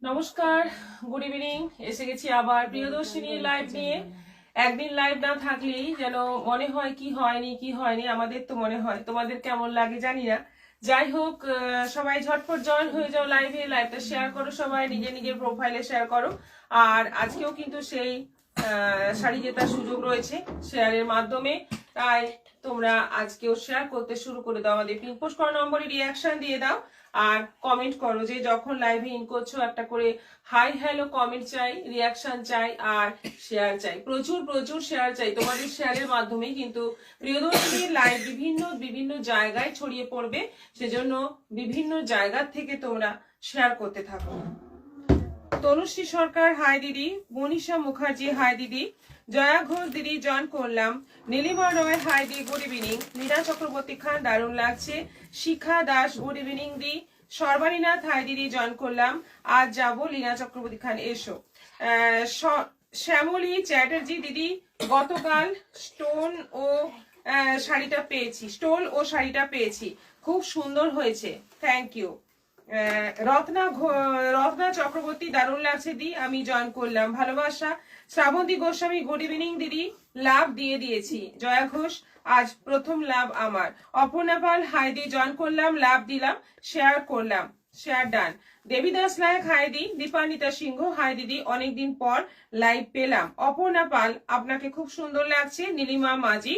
নমস্কার, good evening. এসে গেছি আবার প্রিয়দর্শিনী লাইভ নিয়ে। একদিন লাইভ না থাকলেই যেন মনে হয় কি হয়নি। আমাদের তো মনে হয়, তোমাদের কেমন লাগে জানি না। যাই হোক, সবাই ঝটপট জয়েন হয়ে যাও লাইভে। লাইভটা শেয়ার করো, সবাই নিজের নিজের প্রোফাইলে শেয়ার করো। আর আজকেও কিন্তু সেই শাড়ি জেতার সুযোগ রয়েছে শেয়ারের মাধ্যমে, তাই তোমরা আজকেও শেয়ার করতে শুরু করে দাও। আমাদের পিন পোস্ট করা নম্বরে রিয়াকশন দিয়ে দাও আর কমেন্ট করো যে যখন লাইভে ইন করছো একটা করে হাই হ্যালো কমেন্ট চাই, রিয়াকশন চাই আর শেয়ার চাই। প্রচুর প্রচুর শেয়ার চাই। তোমাদের শেয়ারের মাধ্যমে কিন্তু প্রিয়দর্শিনীর লাইভ বিভিন্ন বিভিন্ন জায়গায় ছড়িয়ে পড়বে, সেজন্য বিভিন্ন জায়গা থেকে তোমরা শেয়ার করতে থাকো। তনুশ্রী সরকার হাই দিদি, মনীষা মুখার্জি হাই দিদি, জয়া ঘোষ দিদি জয়েন করলাম, নীলিমা রয় হাই দি, গুড ইভিনিং। মীরা চক্রবর্তী খান দারুণ লাগছে, শিখা দাস গুড ইভিনিং দি, সর্বানীনাথ হাই দিদি জয়েন করলাম। আজ যাবো লীনা চক্রবর্তী খান এসো। শ্যামলী চ্যাটার্জি দিদি, গতকাল স্টোন ও শাড়িটা পেয়েছি, খুব সুন্দর হয়েছে, থ্যাংক ইউ। রত্না চক্রবর্তী দারুণ লাগছে দি, আমি জয়েন করলাম, ভালোবাসা। শ্রাবন্তী গোস্বামী গুড ইভিনিং দিদি, লাভ দিয়ে দিয়েছি। জয়া ঘোষ আজ প্রথম লাভ আমার। অপর্ণা পাল হাই দি জয়েন করলাম, লাভ দিলাম, শেয়ার করলাম, শেয়ার ডান। দেবীদাস নায়ক হাই দি, দীপান্বিতা সিংহ হাই দিদি, অনেকদিন পর লাইভ পেলাম। অপর্ণা পাল আপনাকে খুব সুন্দর লাগছে। নীলিমা মাঝি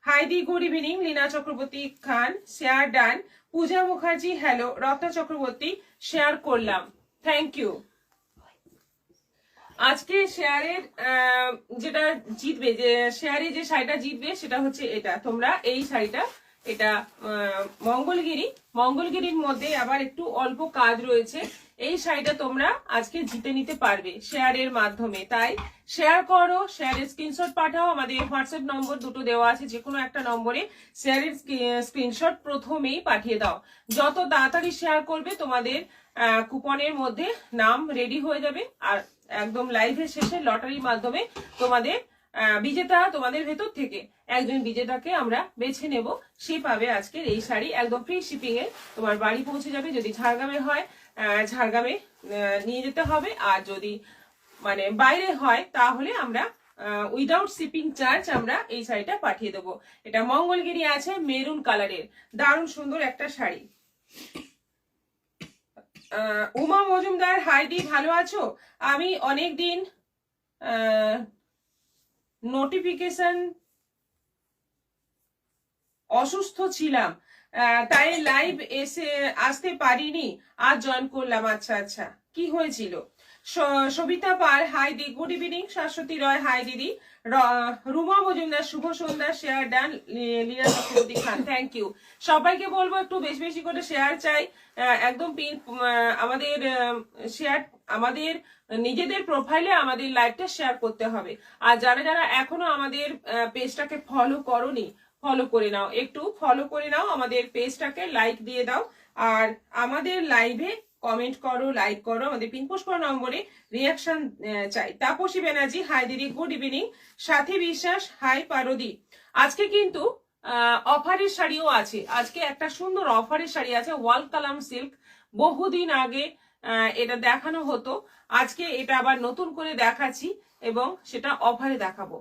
হাই দি, গুড ইভিনিং। লীনা চক্রবর্তী খান শেয়ার ডান। পূজা মুখার্জি হ্যালো। রত্না চক্রবর্তী শেয়ার করলাম, থ্যাংক ইউ। আজকে শেয়ারের যেটা জিতবে, যে শেয়ারে যে শাড়িটা জিতবে সেটা হচ্ছে এটা। তোমরা এই শাড়িটা, এটা মঙ্গলগিরির মধ্যে আবার একটু অল্প কাজ রয়েছে। এই শাড়িটা তোমরা আজকে জিতে নিতে পারবে শেয়ারের মাধ্যমে, তাই শেয়ার করো, শেয়ারের স্ক্রিনশট পাঠাও। আমাদের হোয়াটসঅ্যাপ নম্বর দুটো দেওয়া আছে, যে কোনো একটা নম্বরে শেয়ারের স্ক্রিনশট প্রথমেই পাঠিয়ে দাও। যত তাড়াতাড়ি শেয়ার করবে তোমাদের কুপনের মধ্যে নাম রেডি হয়ে যাবে, আর একদম লাইভের শেষে লটারির মাধ্যমে তোমাদের বিজেতা, তোমাদের ভেতর থেকে একজন বিজেতাকে আমরা বেছে নেব, সে পাবে আজকের এই শাড়ি। একদম ফ্রি শিপিং এ তোমার বাড়ি পৌঁছে যাবে। যদি ঝাড়গ্রামে হয় ঝাড়গ্রামে নিয়ে যেতে হবে, আর যদি মানে বাইরে হয় তাহলে আমরা উইদাউট শিপিং চার্জ আমরা এই শাড়িটা পাঠিয়ে দেবো। এটা মঙ্গলগিরি আছে, মেরুন কালারের, দারুণ সুন্দর একটা শাড়ি। উমা মজুমদার হাইদি, ভালো আছো? আমি অনেকদিন নোটিফিকেশন অসুস্থ ছিলাম, তাই লাইভ আসতে পারিনি, আজ জয়েন করলাম। আচ্ছা আচ্ছা, কি হয়েছিল? সবিতা পাল হাই দি, good evening. Shashwati Roy hi দিদি। রুমা মজুমদার শুভ সন্ধ্যা, share done. Leena Chakraborty Khan thank you. সবাইকে বলবো একটু বেশি বেশি করে শেয়ার চাই। একদম আমাদের শেয়ার, আমাদের নিজেদের প্রোফাইলে আমাদের লাইভটা শেয়ার করতে হবে। আর যারা যারা এখনো আমাদের পেজটাকে ফলো করোনি, ফলো করে নাও, একটু ফলো করে নাও আমাদের পেজটাকে, লাইক দিয়ে দাও। আর আমাদের লাইভে কমেন্ট করো, লাইক করো। আমাদের পিন পোস্ট করা নম্বরে রিয়াকশন চাই। তাপসী ব্যানার্জি হাই দিদি, গুড ইভিনিং। সাথী বিশ্বাস হাই পারদি। আজকে কিন্তু অফারের শাড়িও আছে। আজকে একটা সুন্দর অফারের শাড়ি আছে, ওয়াল কালাম সিল্ক। বহুদিন আগে এটা দেখানো হতো, আজকে এটা আবার নতুন করে দেখাচ্ছি এবং সেটা অফারে দেখাবো।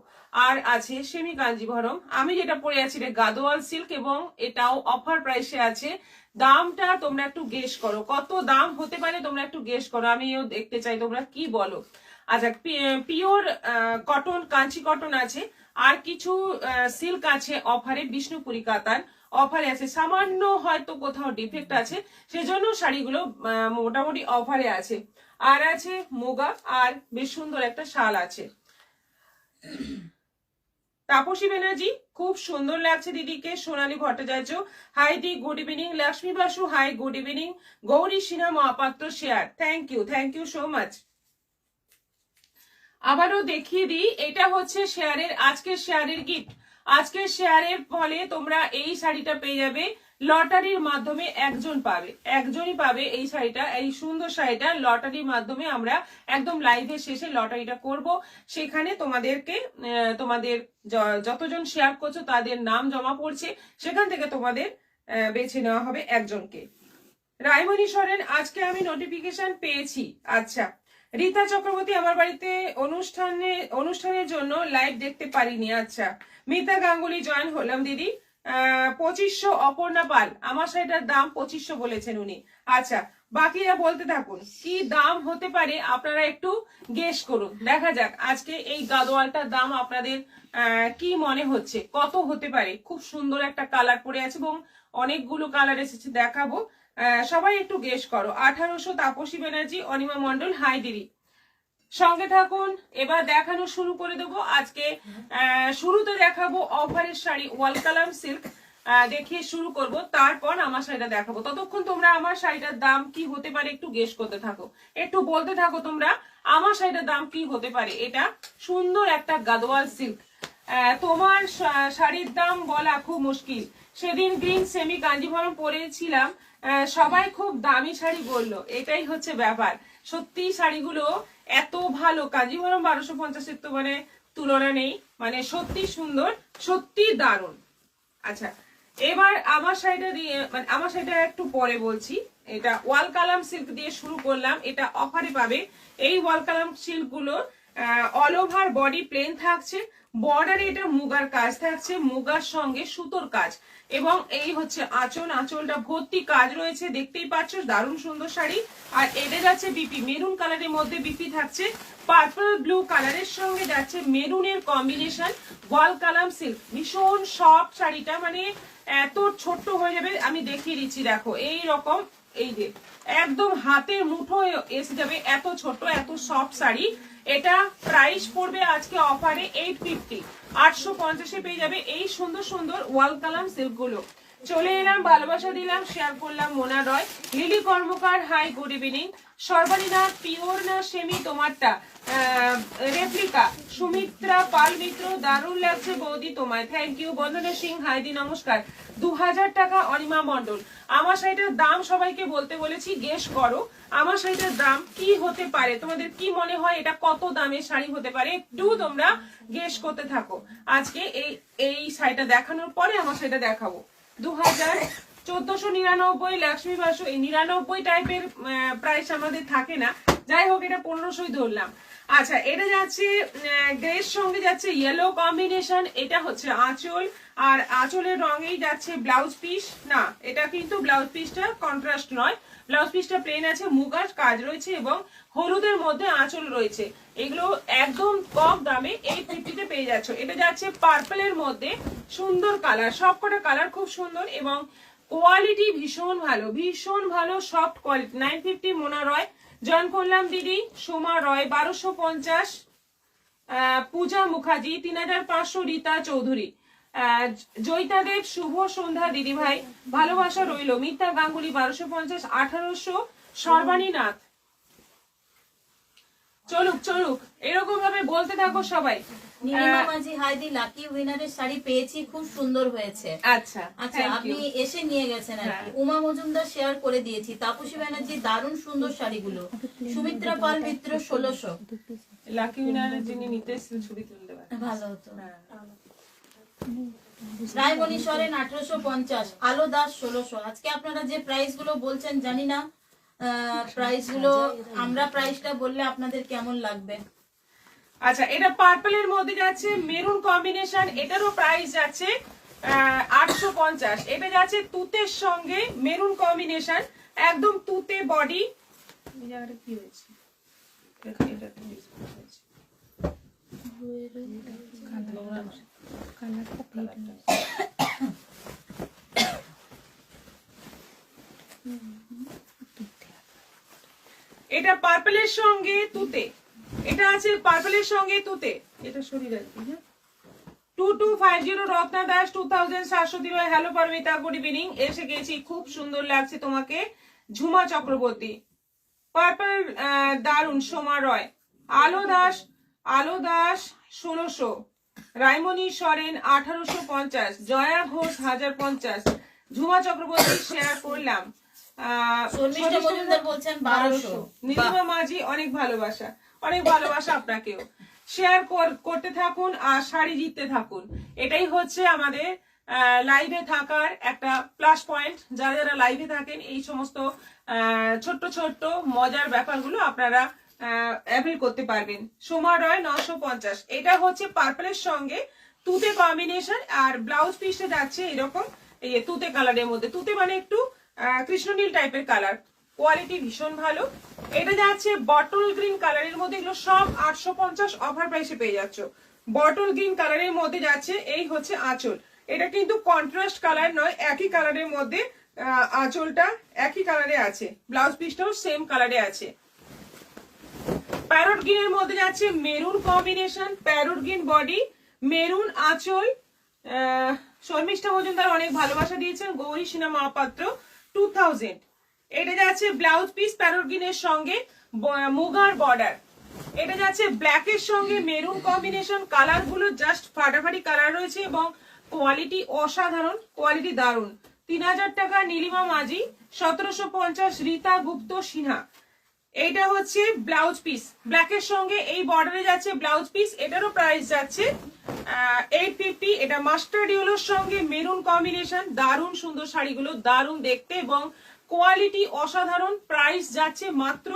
আর আছে সেমি কাঞ্জিভরম, আমি যেটা পরে আছি এটা গাদোয়াল সিল্ক এবং এটাও অফার প্রাইসে আছে। দামটা তোমরা একটু গেস করো, কত দাম হতে পারে তোমরা একটু গেস করো, আমিও দেখতে চাই তোমরা কি বলো। আচ্ছা, পিওর কটন, কাঞ্চি কটন আছে, আর কিছু সিল্ক আছে অফারে, বিষ্ণুপুরি কাতান অফারে আছে। সামান্য হয়তো কোথাও ডিফেক্ট আছে, সেজন্য শাড়িগুলো মোটামুটি অফারে আছে। আর আছে মুগা, আর বেশ সুন্দর একটা শাল আছে। তাপসী ব্যানার্জি খুব সুন্দর লাগছে দিদিকে। সোনালী ভট্টাচার্য হাই দি, good evening. Lakshmi Basu hi, good evening. Gauri Sinha Mahapatra share, thank you so much. আবারও দেখিয়ে দিই, এটা হচ্ছে শেয়ারের, আজকের শেয়ারের গিফট। আজকের শেয়ারের ফলে তোমরা এই শাড়িটা পেয়ে যাবে লটারির মাধ্যমে, একজনই পাবে এই শাড়িটা, এই সুন্দর শাড়িটা লটারির মাধ্যমে। আমরা একদম লাইভের শেষে লটারিটা করব, সেখানে তোমাদেরকে তোমাদের যতজন শেয়ার করছো তাদের নাম জমা পড়ছে, সেখান থেকে তোমাদের বেছে নেওয়া হবে একজনকে। রায়মণি সরেন আজকে আমি নোটিফিকেশন পেয়েছি। আচ্ছা, রীতা চক্রবর্তী আমার বাড়িতে অনুষ্ঠানের জন্য লাইভ দেখতে পারিনি। আচ্ছা, মিতা গাঙ্গুলি জয়েন হলাম দিদি। 2500 অপর্ণা পাল, আমার শাড়িটার দাম 2500 বলেছেন উনি। আচ্ছা, বাকিরা বলতে থাকুন কি দাম হতে পারে, আপনারা একটু গেস করুন। দেখা যাক আজকে এই গাদোয়ালটার দাম আপনাদের কি মনে হচ্ছে, কত হতে পারে। খুব সুন্দর একটা কালার পরে আছে এবং অনেকগুলো কালার এসেছে, দেখাবো। সবাই একটু গেস করো। 1800 তাপসী ব্যানার্জি, অনিমা মন্ডল, হাই দিদি, সঙ্গে থাকুন। এবার দেখানো শুরু করে দেবো। আজকে শুরুতে দেখাবো অফারের শাড়ি ওয়াল কালাম সিল্ক দেখিয়ে শুরু করব, তারপর আমার শাড়িটা দেখাবো। ততক্ষণ তোমরা আমার শাড়িটার দাম কি হতে পারে একটু গেস করতে থাকো, একটু বলতে থাকো তোমরা আমার শাড়িটার দাম কি হতে পারে। এটা সুন্দর একটা গাদোয়াল সিল্ক, তোমার শাড়ির দাম বলা খুব মুশকিল। সেদিন গ্রিন সেমি কাঞ্জিভরম পরেছিলাম, সবাই খুব দামি শাড়ি বললো, এটাই হচ্ছে ব্যাপার। সত্যি শাড়িগুলো এত ভালো, কাঞ্জিভরম 1250-এর তো মানে তুলনা নেই, মানে সত্যি সুন্দর, সত্যি দারুণ। আচ্ছা, এবার আমার শাড়িটা দিয়ে মানে আমার শাড়িটা একটু পরে বলছি। এটা ওয়াল কালাম সিল্ক দিয়ে শুরু করলাম, এটা অফারে পাবে। এই ওয়াল কালাম সিল্ক গুলো অল ওভার বডি প্লেন থাকছে, বর্ডারে এটা মুগার কাজ থাকছে, মুগার সঙ্গে সুতোর কাজ, এবং এই হচ্ছে আঁচল, আঁচলটা ভর্তি কাজ রয়েছে, দেখতেই পাচ্ছ, দারুণ সুন্দর শাড়ি। আর এটা যাচ্ছে বিপি, মেরুন কালারের মধ্যে বিপি থাকছে, পার্পল ব্লু কালারের সঙ্গে যাচ্ছে মেরুনের কম্বিনেশন, ওয়াল কালাম সিল্ক, ভীষণ সফট শাড়িটা, মানে এত ছোট্ট হয়ে যাবে। আমি দেখিয়ে দিচ্ছি, দেখো এই রকম, এই যে একদম হাতের মুঠো এসে যাবে, এত ছোট এত সফট শাড়ি। এটা প্রাইস পড়বে আজকে অফারে 850, 850-এ পেয়ে যাবে এই সুন্দর সুন্দর ওয়াল কালাম সিল্ক গুলো। চলে এলাম, ভালোবাসা দিলাম, শেয়ার করলাম মোনা রয়, লিলি কর্মকার, হাই গুড ইভিনিং। সর্বানীনা, পিওর না সেমি তোমারটা, রেপ্লিকা, সুমিত্রা পাল মিত্র, দারুণ লাগছে বৌদি তোমায়, থ্যাংক ইউ। বন্দনা সিং, হাইদি নমস্কার। 2000 টাকা, অনিমা মন্ডল। আমার শাড়িটার দাম সবাইকে বলতে বলেছি, গেস করো আমার শাড়িটার দাম কি হতে পারে, তোমাদের কি মনে হয় এটা কত দামের শাড়ি হতে পারে, একটু তোমরা গেস করতে থাকো। আজকে এই শাড়িটা দেখানোর পরে আমার শাড়িটা দেখাবো। 1499, লক্ষ্মী বাসু, এই 99 টাইপের প্রাইস আমাদের থাকে না, যাই হোক এটা 1500 ধরলাম। আচ্ছা, এটা যাচ্ছে গ্রের সঙ্গে যাচ্ছে ইয়েলো কম্বিনেশন, এটা হচ্ছে আঁচল, আর আঁচলের রঙেই যাচ্ছে ব্লাউজ পিস। না, এটা কিন্তু ব্লাউজ পিসটা কন্ট্রাস্ট নয়, ব্লাউজ পিসটা প্লেন আছে, মুগার কাজ রয়েছে এবং হলুদের মধ্যে আঁচল রয়েছে। এগুলো একদম কম দামে 850-তে পেয়ে যাচ্ছ। এটা যাচ্ছে পার্পলের মধ্যে, সুন্দর কালার, সবকটা কালার খুব সুন্দর এবং কোয়ালিটি ভীষণ ভালো, ভীষণ ভালো, সফট কোয়ালিটি। 950 মোনা রয় জয়েন করলাম দিদি। সোমা রয় 1250, পূজা মুখার্জি 3500, রীতা চৌধুরী, জয়িতা দেব, শুভ সন্ধ্যা দিদি ভাই, ভালোবাসা রইল, মিতা গাঙ্গুলি 1250, 1800, সর্বাণী নাথ। চলুক চলুক, এরকম ভাবে বলতে থাকো সবাই। নীলিমা মাঝি, হাইদি, লাকি উইনারের শাড়ি পেয়েছি, খুব সুন্দর হয়েছে। আচ্ছা আচ্ছা, আপনি এসে নিয়ে গেছেন আর কি। উমা মজুমদার শেয়ার করে দিয়েছি। তাপসী ব্যানার্জি, দারুণ সুন্দর শাড়িগুলো। সুমিত্রা পাল মিত্র 1600। লাকি উইনারের যিনি নিতে এসেছিলেন ছবি তুলতে পারে, ভালো হতো। রায়মণি সরেন 1850, আলো দাস 1600। আজকে আপনারা যে প্রাইস গুলো বলছেন জানি না, প্রাইস গুলো আমরা প্রাইসটা বললে আপনাদের কেমন লাগবে। আচ্ছা, এটা পার্পলের মধ্যে যাচ্ছে মেরুন কম্বিনেশন, এটারও প্রাইস যাচ্ছে 850। এটা যাচ্ছে তুতের সঙ্গে মেরুন কম্বিনেশন, একদম তুতে বডি। এই জায়গাটা কি হয়েছে, এটা পার্পলের সঙ্গে তুতে, এটা আছে পার্পলের সঙ্গে তুতে, এটা শরীর আর কি। 2250 রত্না দাস 2700 দিবে। হ্যালো পারমিতা, গুড ইভিনিং, এসে গেছি, খুব সুন্দর লাগছে তোমাকে। ঝুমা চক্রবর্তী, পার্পল দারুন। সোমা রয়, আলো দাস 1600, রায়মণি সরেন 1850, জয়া ঘোষ 1050, ঝুমা চক্রবর্তী শেয়ার করলাম। বলছেন 1200। নীলিমা মাঝি, অনেক ভালোবাসা, অনেক ভালোবাসা আপনাকেও। শেয়ার করতে থাকুন আর শাড়ি জিততে থাকুন, এটাই হচ্ছে আমাদের লাইভে থাকার একটা প্লাস পয়েন্ট। যারা যারা লাইভে থাকেন এই সমস্ত ছোট্ট ছোট্ট মজার ব্যাপারগুলো আপনারা অ্যাভেল করতে পারবেন। সোমা রয় 950, এটা হচ্ছে পার্পলের সঙ্গে তুতে কম্বিনেশন, আর ব্লাউজ পিসে যাচ্ছে এরকম এই তুতে কালারের মধ্যে। তুতে মানে একটু কৃষ্ণনীল টাইপের কালার, কোয়ালিটি ভীষণ ভালো। এটা যাচ্ছে বটল গ্রিন কালারের মধ্যে, এগুলো সব 850 অফার প্রাইসে পেয়ে যাচ্ছ। বটল গ্রিন কালারের মধ্যে যাচ্ছে, এই হচ্ছে আঁচল। এটা কিন্তু কন্ট্রাস্ট কালার নয়, একই কালারের মধ্যে আঁচলটা একই কালারে আছে, ব্লাউজ পিসটাও সেম কালারে আছে। প্যারট গ্রিনের মধ্যে যাচ্ছে maroon combination, parrot green body, maroon আঁচল। শর্মিষ্ঠা মজুমদার অনেক ভালোবাসা দিয়েছেন। গৌরী সিনহা মহাপাত্র 2000। এটা যাচ্ছে ব্লাউজ পিস প্যারট গ্রিনের সঙ্গে মুগার বর্ডার। এটা যাচ্ছে ব্ল্যাকের সঙ্গে মেরুন কম্বিনেশন, কালার গুলো জাস্ট ফাটাফাটি কালার রয়েছে এবং কোয়ালিটি অসাধারণ, কোয়ালিটি দারুণ। 3000 টাকা নীলিমা মাঝি, 1750 রীতা গুপ্ত সিনহা। এইটা হচ্ছে ব্লাউজ পিস, ব্ল্যাকের সঙ্গে এই বর্ডারে যাচ্ছে ব্লাউজ পিস, এটারও প্রাইস যাচ্ছে 850। এটা মাস্টার্ড ইয়েলোর সঙ্গে মেরুন কম্বিনেশন, দারুণ সুন্দর শাড়িগুলো, দারুণ দেখতে এবং কোয়ালিটি অসাধারণ। প্রাইস যাচ্ছে মাত্র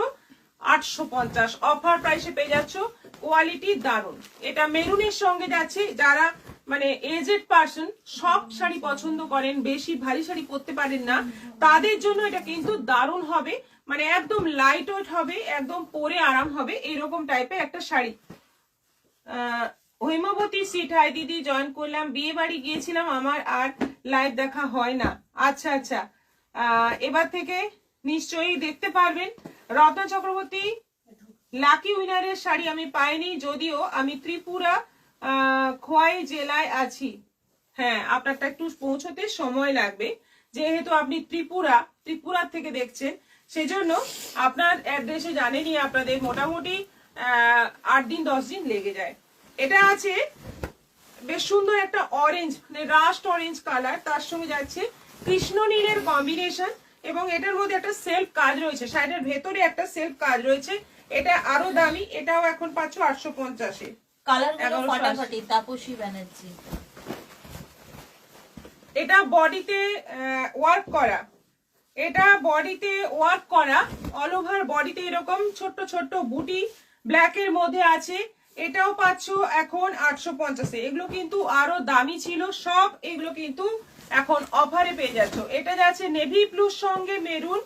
850, অফার প্রাইসে পেয়ে যাচ্ছ, কোয়ালিটি দারুণ। এটা মেরুনের সঙ্গে যাচ্ছে, যারা মানে এজেড পার্সন সফট শাড়ি পছন্দ করেন, বেশি ভারী শাড়ি পরতে পারেন না, তাদের জন্য এটা কিন্তু দারুণ হবে। মানে একদম লাইট ওয়েট হবে, একদম পরে আরাম হবে, এরকম টাইপের একটা শাড়ি। হৈমবতী সিট, হাই দিদি, জয়েন করলাম। বিয়ে বাড়ি গিয়েছিলাম, আমার আর লাইভ দেখা হয় না। আচ্ছা আচ্ছা, এবার থেকে নিশ্চয়ই দেখতে পারবেন। রত্না চক্রবর্তী, লাকি উইনারের শাড়ি আমি পাইনি, যদিও আমি ত্রিপুরা খোয়াই জেলায় আছি। হ্যাঁ, আপনারটা একটু পৌঁছতে সময় লাগবে, যেহেতু আপনি ত্রিপুরা থেকে দেখছেন, সেজন্য আপনার অ্যাড্রেসে জানেনি, আপনাদের মোটামুটি 8 দিন 10 দিন লেগে যায়। এটা আছে বেশ সুন্দর একটা অরেঞ্জ, মানে রাস্ট অরেঞ্জ কালার, তার সঙ্গে যাচ্ছে কৃষ্ণ নীলের কম্বিনেশন এবং এটার মধ্যে একটা সেলফ কাজ রয়েছে, শাড়িটার ভেতরে একটা সেলফ কাজ রয়েছে। এটা আরো দামি, এটাও এখন পাচ্ছ 850-এ। কালারগুলো ফাটাফাটি। তাপসী ব্যানার্জি, এটা বডিতে ওয়ার্ক করা, এটা বডিতে ওয়ার্ক করা, অল ওভার বডিতে এরকম ছোট্ট ছোট্ট বুটি ব্ল্যাকের মধ্যে আছে। এটাও পাচ্ছ এখন 850-এ। এগুলো কিন্তু আরো দামি ছিল সব, এগুলো কিন্তু এখন অফারে পেয়ে যাচ্ছ। এটা যাচ্ছে নেভি ব্লুর সঙ্গে মেরুন,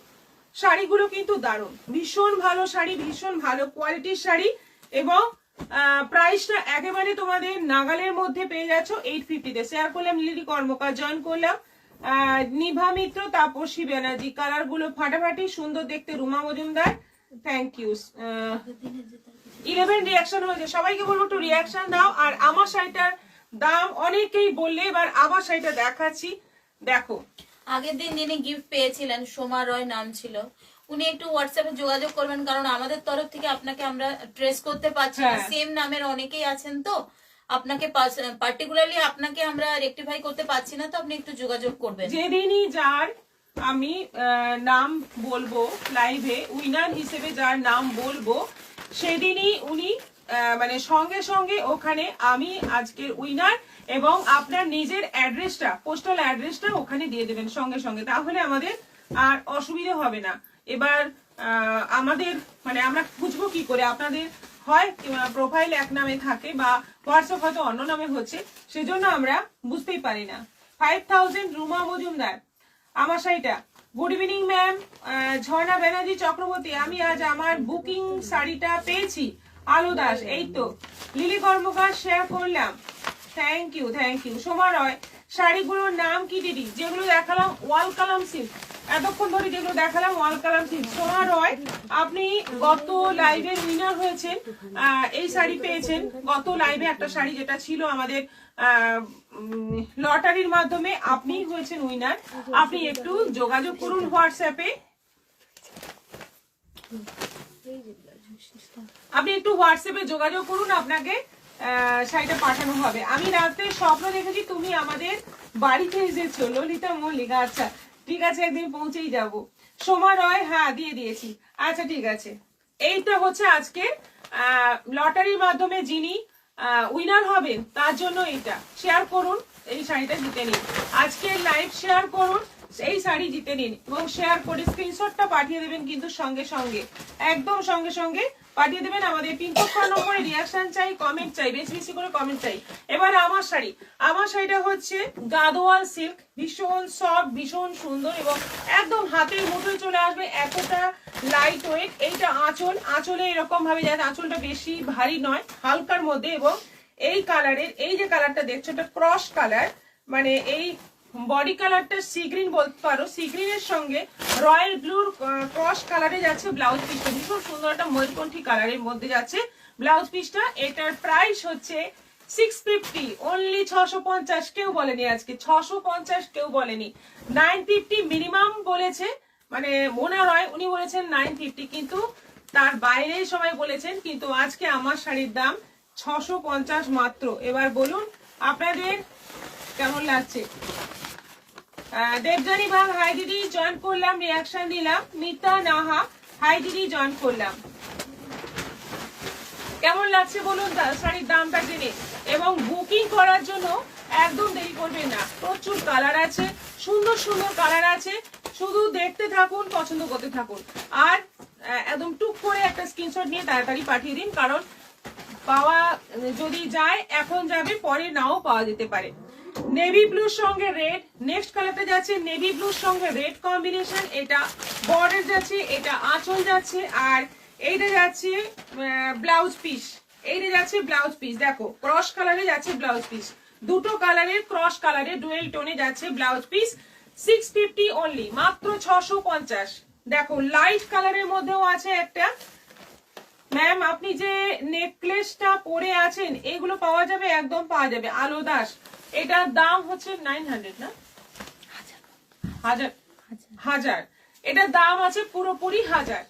শাড়িগুলো কিন্তু দারুণ, ভীষণ ভালো শাড়ি, ভীষণ ভালো কোয়ালিটির শাড়ি এবং প্রাইসটা একেবারে তোমাদের নাগালের মধ্যে পেয়ে যাচ্ছ 850-তে। শেয়ার করলাম লিলি কর্মকার, জয়েন করলাম। নিভা মিত্র, তাপসী ব্যানার্জি, কালার গুলো ফাটাফাটি সুন্দর দেখতে। Ruma Majumdar, thank you. 11 reaction হয়েছে, সবাইকে বলবো একটু রিয়াকশন দাও। আর আমার শাড়িটার দাম অনেকেই বললে, এবার আবার শাড়িটা দেখাচ্ছি, দেখো। আগের দিন যিনি গিফট পেয়েছিলেন, সোমা রয় নাম ছিল, উনি একটু হোয়াটসঅ্যাপে যোগাযোগ করবেন, কারণ আমাদের তরফ থেকে আপনাকে আমরা ট্রেস করতে পারছি না। সেম নামের অনেকেই আছেন, তো আপনাকে পার্টিকুলারলি আপনাকে আমরা রেকটিফাই করতে পারছি না, তো আপনি একটু যোগাযোগ করবেন। যেদিনই যার আমি নাম বলবো লাইভে, উইনার হিসেবে যার নাম বলবো, সেদিনই উনি মানে সঙ্গে সঙ্গে ওখানে আমি আজকের উইনার এবং আপনার নিজের অ্যাড্রেসটা, পোস্টাল অ্যাড্রেসটা ওখানে দিয়ে দেবেন সঙ্গে সঙ্গে, তাহলে আমাদের আর অসুবিধা হবে না। এবার আমাদের মানে আমরা বুঝবো কি করে, আপনাদের হয় প্রোফাইল এক নামে থাকে বা হোয়াটসঅ্যাপ হয়তো অন্য নামে হচ্ছে, সেজন্য আমরা বুঝতেই পারি না। 5000 রুমা মজুমদার, আমার শাড়িটা। Good evening ma'am. Jharna Banerjee Chakraborty, আমি আজ আমার বুকিং শাড়িটা পেয়েছি। আলো দাস, এই তো। লিলি কর্মকার, শেয়ার করলাম, thank you thank you. Soma Roy, শাড়িগুলোর নাম কি দিদি? যেগুলো দেখালাম ওয়াল কালাম সিল্ক, এতক্ষণ ধরে যেগুলো দেখালাম ওয়াল কালাম সিল্ক। সোমা রয়, আপনি গত লাইভে উইনার হয়েছেন, এই শাড়ি পেয়েছেন গত লাইভে, একটা শাড়ি যেটা ছিল আমাদের লটারির মাধ্যমে, আপনি হয়েছেন উইনার। আপনি একটু যোগাযোগ করুন হোয়াটসঅ্যাপে, আপনি একটু হোয়াটসঅ্যাপে যোগাযোগ করুন, আপনাকে শাড়িটা পাঠানো হবে। আমি রাতে স্বপ্ন দেখেছি তুমি আমাদের বাড়িতে এসেছো, ললিতা মল্লিক। আচ্ছা ঠিক আছে, একদিন পৌঁছেই যাব। সোমা রয়, হ্যাঁ দিয়ে দিয়েছি। আচ্ছা ঠিক আছে, এইটা হচ্ছে আজকে লটারির মাধ্যমে যিনি উইনার হবেন তার জন্য এটা শেয়ার করুন, এই শাড়িটা জিতে নিন। আজকে লাইভ শেয়ার করুন, এই শাড়ি জিতে নিন এবং শেয়ার করে স্ক্রিনশটটা পাঠিয়ে দেবেন, কিন্তু সঙ্গে সঙ্গে একদম সঙ্গে সঙ্গে পাঠিয়ে দেবেন। আমাদের পিনকোড নম্বরে রিয়াকশন চাই, কমেন্ট চাই, বেশি বেশি করে কমেন্ট চাই। এবার আমার শাড়িটা হচ্ছে গাদোয়াল সিল্ক, ভীষণ সফট, ভীষণ সুন্দর এবং একদম হাতের মুঠোয় চলে আসবে, এতটা লাইট ওয়েট। এইটা আঁচলে এরকম ভাবে যায়, আঁচলটা বেশি ভারী নয়, হালকার মধ্যে। এবং এই কালারের, এই যে কালারটা দেখছো এটা ক্রস কালার, মানে এই বডি কালারটা সি গ্রিন বলতে পারো, সি গ্রিনের সঙ্গে রয়্যাল ব্লুর ক্রস কালারে যাচ্ছে ব্লাউজ পিসটা, ভীষণ সুন্দর একটা ময়ূরকণ্ঠী কালারের মধ্যে যাচ্ছে ব্লাউজ পিসটা। এটার প্রাইস হচ্ছে 650, অনলি 650। কেউ বলেনি আজকে 650, কেউ বলেনি। 950 মিনিমাম বলেছে, মানে মনে হয় উনি বলেছেন 950, কিন্তু তার বাইরে সবাই বলেছেন, কিন্তু আজকে আমার শাড়ির দাম 650 মাত্র। এবার বলুন আপনাদের কেমন লাগছে? দেবজানি ভাগ হাই দিদি জয়েন করলাম, রিয়াকশন দিলাম। মিতা নাহা হাই দিদি জয়েন করলাম। কেমন লাগছে বলুন শাড়ির দামটা জেনে। এবং বুকিং করার জন্য একদম দেরি করবেন না, প্রচুর কালার আছে, সুন্দর সুন্দর কালার আছে, শুধু দেখতে থাকুন, পছন্দ করতে থাকুন। আর একদম টুক করে একটা স্ক্রিনশট নিয়ে তাড়াতাড়ি পাঠিয়ে দিন, কারণ পাওয়া যদি যায় এখন যাবে, পরে নাও পাওয়া যেতে পারে। নেভি ব্লুর সঙ্গে রেড, নেক্সট কালারটা যাচ্ছে নেভি ব্লুর সঙ্গে রেড কম্বিনেশন। এটা বর্ডার যাচ্ছে, এটা আঁচল যাচ্ছে, আর এইটা যাচ্ছে ব্লাউজ পিস। এইটা যাচ্ছে ব্লাউজ পিস, দেখো ক্রস কালারে যাচ্ছে ব্লাউজ পিস, দুটো কালারের ক্রস কালারে ডুয়েল টোনে যাচ্ছে ব্লাউজ পিস। 650 অনলি, মাত্র 650। দেখো লাইট কালারের মধ্যেও আছে একটা। ম্যাম আপনি যে নেকলেসটা পরে আছেন এগুলো পাওয়া যাবে? একদম পাওয়া যাবে, আলো দাস। এটার দাম হচ্ছে 900 না, হাজার। এটার দাম আছে পুরোপুরি 1000।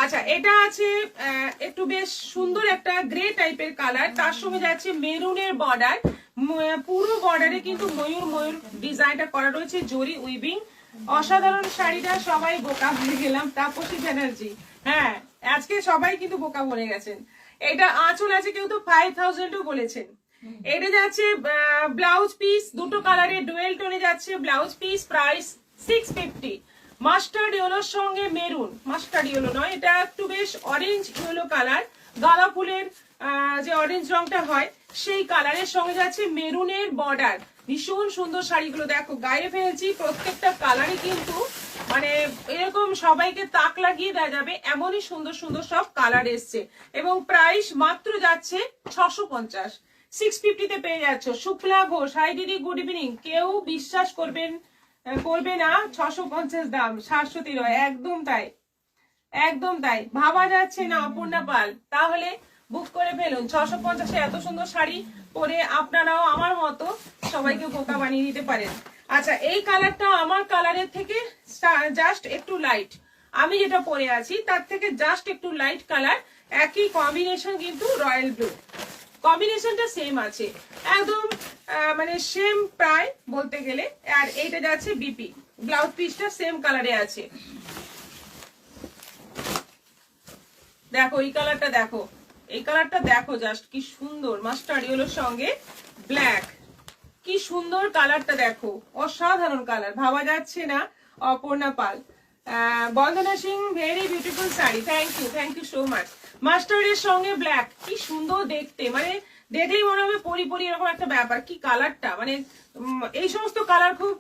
আচ্ছা, এটা আছে একটু বেশ সুন্দর একটা গ্রে টাইপের কালার, তার সঙ্গে যাচ্ছে মেরুনের বর্ডার, পুরো বর্ডারে কিন্তু ময়ূর ডিজাইনটা করা রয়েছে, জরি উইভিং। অসাধারণ শাড়িটা, সবাই বোকা হয়ে গেলাম। তাপসী ব্যানার্জি, হ্যাঁ আজকে সবাই কিন্তু বোকা বলে গেছেন। এটা আঁচল আছে, কেউ তো 5000ও বলেছেন। এটা যাচ্ছে ব্লাউজ পিস, দুটো কালারে ডুয়েল টোনে যাচ্ছে ব্লাউজ পিস, প্রাইস 650। মাস্টার্ড ইয়েলোর সঙ্গে মেরুন, মাস্টার্ড ইয়েলো নয়, এটা একটু বেশ অরেঞ্জ ইয়েলো কালার, গাঁদা ফুলের যে অরেঞ্জ রংটা হয় সেই কালারের সঙ্গে যাচ্ছে মেরুনের বর্ডার। ভীষণ সুন্দর শাড়িগুলো দেখো, গায়ে ফেলছি, প্রত্যেকটা কালারই কিন্তু মানে এরকম সবাইকে তাক লাগিয়ে দেওয়া যাবে, এমনই সুন্দর সুন্দর সব কালার এসছে। এবং প্রাইস মাত্র যাচ্ছে 650। 650 তে পেয়ে যাচ্ছ। শুক্লা ঘোষ হাই দিদি গুড ইভিনিং। কেউ বিশ্বাস করবে না 650 দাম, শাশ্বতী রয়, একদম তাই, একদম তাই, ভাবা যাচ্ছে না। অপর্ণা পাল, তাহলে বুক করে ফেলুন। 650-এ এত সুন্দর শাড়ি পরে আপনারাও আমার মতো সবাইকে বোকা বানিয়ে দিতে পারেন। আচ্ছা, এই কালারটা আমার কালারের থেকে জাস্ট একটু লাইট, আমি যেটা পরে আছি তার থেকে জাস্ট একটু লাইট কালার, একই কম্বিনেশন কিন্তু রয়্যাল ব্লু, কম্বিনেশনটা সেম আছে একদম, মানে সেম প্রায় বলতে গেলে। আর এইটা যাচ্ছে বিপি, ব্লাউজ পিসটা সেম কালারে আছে। দেখো এই কালারটা, দেখো এই কালারটা, দেখো জাস্ট কি সুন্দর, মাস্টার্ড ইয়েলোর সঙ্গে ব্ল্যাক, কি সুন্দর কালারটা দেখো, অসাধারণ কালার, ভাবা যাচ্ছে না। Aparna Pal, Bandana Singh, very beautiful sari, thank you so much. মাস্টার্ডের সঙ্গে ব্ল্যাক, কি সুন্দর দেখতে, মানে দেখলেই মনে হবে পরি এরকম একটা ব্যাপার। কি কালারটা, মানে এই সমস্ত কালার খুব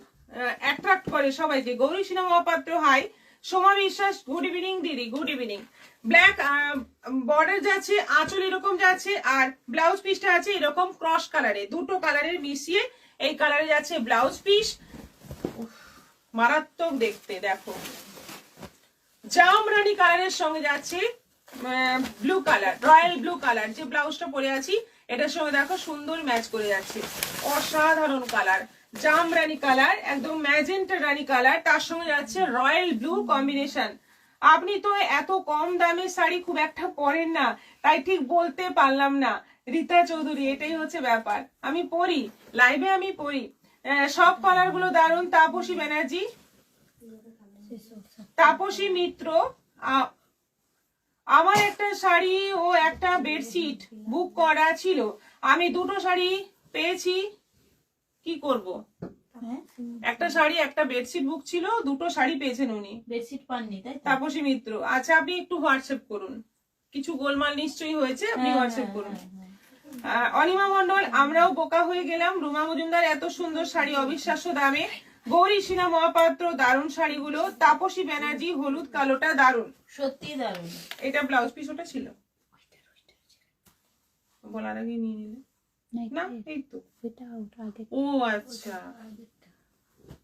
অ্যাট্রাক্ট করে সবাইকে। গৌরী সিনহা মহাপাত্র হাই, সোমা বিশ্বাস গুড ইভিনিং দিদি, গুড ইভিনিং। ব্ল্যাক বর্ডার যাচ্ছে, আঁচল এরকম যাচ্ছে, আর ব্লাউজ পিসটা আছে এরকম ক্রস কালারে, দুটো কালারের মিশিয়ে এই কালারে যাচ্ছে ব্লাউজ পিস, মারাত্মক দেখতে। দেখো জামরানি কালারের সঙ্গে যাচ্ছে blue colour, royal blue colour, যে ব্লাউজটা পরে আছি এটার সঙ্গে দেখো সুন্দর ম্যাচ করে যাচ্ছে, অসাধারণ কালার, জামরানি কালার, একদম ম্যাজেন্টা রানী কালার, তার সঙ্গে যাচ্ছে রয়্যাল ব্লু কম্বিনেশন। আপনি তো এত কম দামের শাড়ি খুব একটা পরেন না, তাই ঠিক বলতে পারলাম না। রীতা চৌধুরী, এটাই হচ্ছে ব্যাপার, আমি পরি লাইভে, আমি পরি সব কালার গুলো দারুন। তাপসী ব্যানার্জি, তাপসী মিত্র, আমার একটা শাড়ি ও একটা বেডশিট বুক করা ছিল, আমি দুটো শাড়ি পেয়েছি, কি করব? হ্যাঁ একটা শাড়ি একটা বেডশিট বুক ছিল, দুটো শাড়ি পেয়েছেন উনি। বেডশিট পাননি তাই তো? তাপসী মিত্র, আচ্ছা আপনি একটু হোয়াটসঅ্যাপ করুন, কিছু গোলমাল নিশ্চয়ই হয়েছে, আপনি হ্যাঁ, হোয়াটসঅ্যাপ হ্যাঁ, করুন। হ্যাঁ। অনিমা মন্ডল, আমরাও বোকা হয়ে গেলাম, রুমা মজুমদার এত সুন্দর শাড়ি অবিশ্বাস্য দামে, গৌরী সিনহা মহাপাত্র দারুণ শাড়িগুলো, তাপসী ব্যানার্জি হলুদ কালোটা দারুণ। সত্যি দারুণ। এটা ব্লাউজ পিস ওটা ছিল, বলার আগে নিয়ে নিলে না, এই তো। ও আচ্ছা,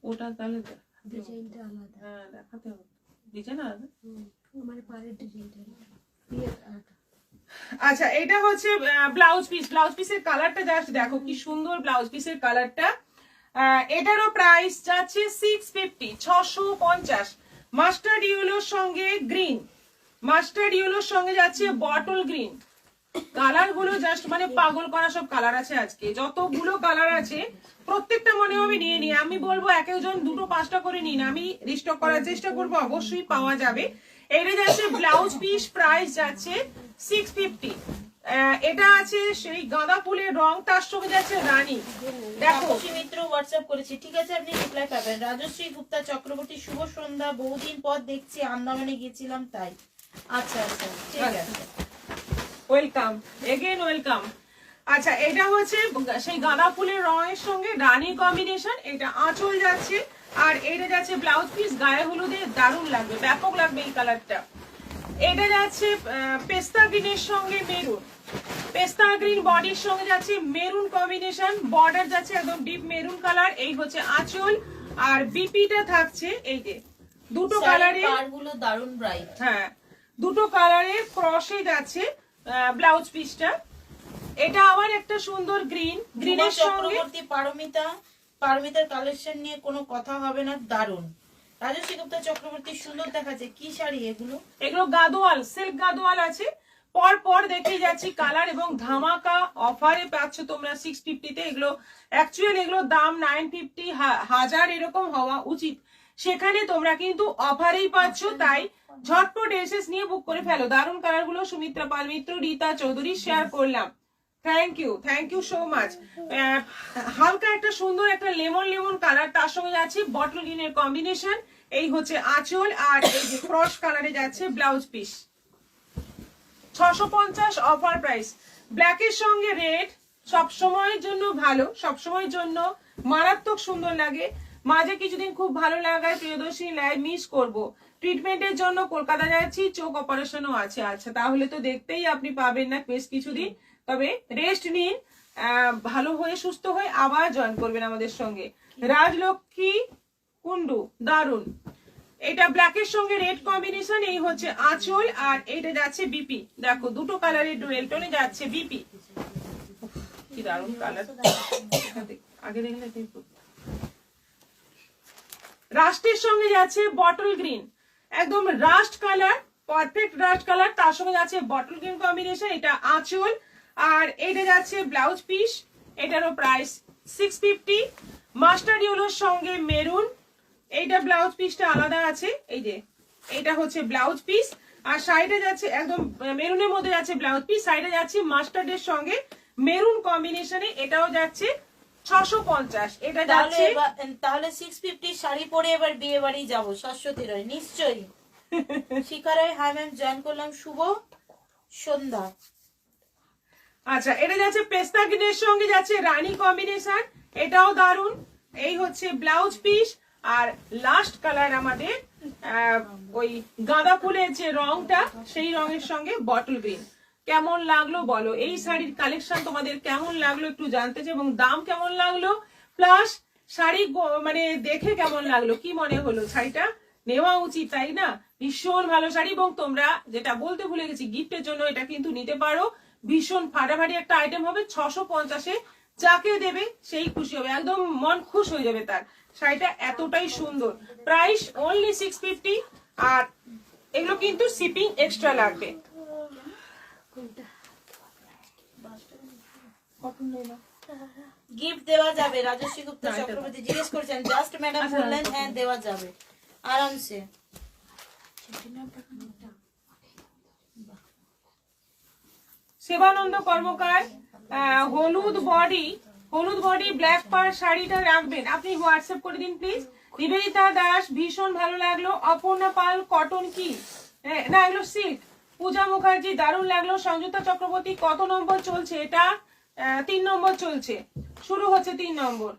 ওটা তাহলে হ্যাঁ দেখাতে হবে, ডিজাইন আলাদা। আচ্ছা এটা হচ্ছে ব্লাউজ পিস, ব্লাউজ পিসের কালারটা জাস্ট দেখো কি সুন্দর ব্লাউজ পিসের কালারটা। এটারও প্রাইস যাচ্ছে 650, 650। মাস্টার্ড ইয়েলোর সঙ্গে গ্রিন, মাস্টার্ড ইয়েলোর সঙ্গে যাচ্ছে বটল গ্রিন। কালার গুলো জাস্ট মানে পাগল করা সব কালার আছে আজকে, যতগুলো কালার আছে প্রত্যেকটা মনে হবে নিয়ে নিয়ে। আমি বলবো এক একজন দুটো পাঁচটা করে নিন, আমি রিস্টক করার চেষ্টা করবো, অবশ্যই পাওয়া যাবে। এটা যাচ্ছে ব্লাউজ পিস, প্রাইস যাচ্ছে 650। এটা আছে সেই গাঁদা ফুলের রং, তার সঙ্গে যাচ্ছে রানী। দেখো তাপসী মিত্র হোয়াটসঅ্যাপ করেছি, ঠিক আছে আপনি রিপ্লাই পাবেন। রাজশ্রী গুপ্তা চক্রবর্তী, শুভ সন্ধ্যা, বহুদিন পর দেখছি, আন্দামানে গিয়েছিলাম তাই। আচ্ছা আচ্ছা ঠিক আছে, ওয়েলকাম এগেন, ওয়েলকাম। আচ্ছা এটা হচ্ছে সেই গাঁদা ফুলের রঙের সঙ্গে রানী কম্বিনেশন, এটা আঁচল যাচ্ছে, আর এটা যাচ্ছে ব্লাউজ পিস, গায়ে হলুদে দারুণ লাগবে, ব্যাপক লাগবে এই কালারটা। এটা যাচ্ছে পেস্তা গ্রিনের সঙ্গে মেরুন, পেস্তা গ্রিন বডির সঙ্গে যাচ্ছে মেরুন কম্বিনেশন, বর্ডার যাচ্ছে একদম ডিপ মেরুন কালার, এই হচ্ছে আঁচল, আর বিপিটা থাকছে এই যে দুটো কালারে, গুলো দারুণ ব্রাইট। হ্যাঁ দুটো কালারের ক্রসে যাচ্ছে ব্লাউজ পিসটা। এটা আবার একটা সুন্দর গ্রিন, গ্রিনের সঙ্গে চক্রবর্তী, পারমিতা, পারমিতার কালেকশন নিয়ে কোনো কথা হবে না, দারুণ। রাজশ্রী গুপ্তা চক্রবর্তী, সুন্দর দেখাচ্ছে, কি শাড়ি এগুলো? এগুলো গাদোয়াল, সিল্ক গাদোয়াল আছে, পর পর দেখে যাচ্ছি কালার, এবং ধামাকা অফারে পাচ্ছ তোমরা 650 তে। এগুলো অ্যাকচুয়ালি এগুলো দাম 950, 1000 এরকম হওয়া উচিত, সেখানে তোমরা কিন্তু অফারেই পাচ্ছ, তাই ঝটপট এসএস নিয়ে বুক করে ফেলো। দারুণ কালার গুলো সুমিত্রা পাল মিত্র, রীতা চৌধুরী শেয়ার করলাম, থ্যাংক ইউ সো মাচ। হালকা একটা সুন্দর একটা লেমন লেমন কালার, তার সঙ্গে যাচ্ছে বটল গ্রিনের কম্বিনেশন, এই হচ্ছে আঁচল, আর এই যে ক্রস কালারে যাচ্ছে ব্লাউজ পিস। 650 offer price. ব্ল্যাকের সঙ্গে রেড সব সময়ের জন্য ভালো, সব সময়ের জন্য মারাত্মক সুন্দর লাগে। মাঝে কিছুদিন খুব ভালো লাগায় প্রিয়দর্শিনী লাইভ মিস করব, ট্রিটমেন্টের জন্য কলকাতা যাচ্ছি, চোখ অপারেশনও আছে। আচ্ছা তাহলে তো দেখতেই আপনি পাবেন না বেশ কিছুদিন, তবে রেস্ট নিন, ভালো হয়ে সুস্থ হয়ে আবার জয়েন করবেন আমাদের সঙ্গে। রাজলক্ষ্মী কুন্ডু দারুন, এটা ব্ল্যাকের সঙ্গে রেড কম্বিনেশন, এই হচ্ছে আঁচল, আর এটা যাচ্ছে বিপি। দেখো দুটো কালারের ডুয়েল টোনে যাচ্ছে বিপি, কি দারুন কালার, আগে দেখলে দেখো। রাস্টের সঙ্গে যাচ্ছে বটল গ্রিন, একদম rushed colour, perfect rushed colour, তার সঙ্গে যাচ্ছে বটল গ্রিন কম্বিনেশন, এটা আঁচল, আর এটা যাচ্ছে ব্লাউজ পিস, এটারও প্রাইস 650। মাস্টার্ড ইয়েলোর সঙ্গে মেরুন, এইটা ব্লাউজ পিসটা আলাদা আছে, এই যে এটা হচ্ছে ব্লাউজ পিস, আর সাইডে যাচ্ছে একদম মেরুনের মধ্যে যাচ্ছে ব্লাউজ পিস, সাইডে যাচ্ছে মাস্টার্ডের সঙ্গে মেরুন কম্বিনেশনে, এটাও যাচ্ছে 650। এটা যাচ্ছে তাহলে 650 শাড়ি পরে এবার বিয়ে বাড়ি যাবো, শাশ্বতী রয় নিশ্চয়ই। শিকারায় হাই ম্যাম, জয়েন করলাম, শুভ সন্ধ্যা। আচ্ছা এটা যাচ্ছে পেস্তা গ্রিনের সঙ্গে যাচ্ছে রানী কম্বিনেশন, এটাও দারুন, এই হচ্ছে ব্লাউজ পিস, আর লাস্ট কালার আমাদের ওই গাঁদা ফুলের যে রংটা, সেই রঙের সঙ্গে বটল গ্রিন। কেমন লাগলো বলো, এই শাড়ির কালেকশন তোমাদের কেমন লাগলো একটু জানতে চাই, এবং দাম কেমন লাগলো, প্লাস শাড়ি মানে দেখে কেমন লাগলো, কি মনে হলো শাড়িটা নেওয়া উচিত তাই না? ভীষণ ভালো শাড়ি, এবং তোমরা যেটা বলতে ভুলে গেছি, গিফটের জন্য এটা কিন্তু নিতে পারো, ভীষণ ফাটাফাটি একটা আইটেম হবে। 650-এ যাকে দেবে সেই খুশি হবে, একদম মন খুশ হয়ে যাবে তার। শাড়িটা এতটাই সুন্দর, প্রাইস অনলি 650, আর এগুলো কিন্তু শিপিং এক্সট্রা লাগবে। গিফট দেওয়া যাবে, রাজশ্রী গুপ্তা চক্রবর্তী জিজ্ঞেস করছেন, জাস্ট ম্যাডাম বললেন হ্যাঁ দেওয়া যাবে আরামসে। সেবানন্দ কর্মকার, হলুদ বডি ব্ল্যাক পার শাড়িটা রাখবেন, আপনি হোয়াটসঅ্যাপ করে দিন প্লিজ। নিবেদিতা দাস ভীষণ ভালো লাগলো। অপর্ণা পাল কটন কি না এগুলো সিল্ক। পূজা মুখার্জি দারুণ লাগলো। সংযুক্তা চক্রবর্তী কত নম্বর চলছে এটা? 3 নম্বর চলছে, শুরু হচ্ছে 3 নম্বর।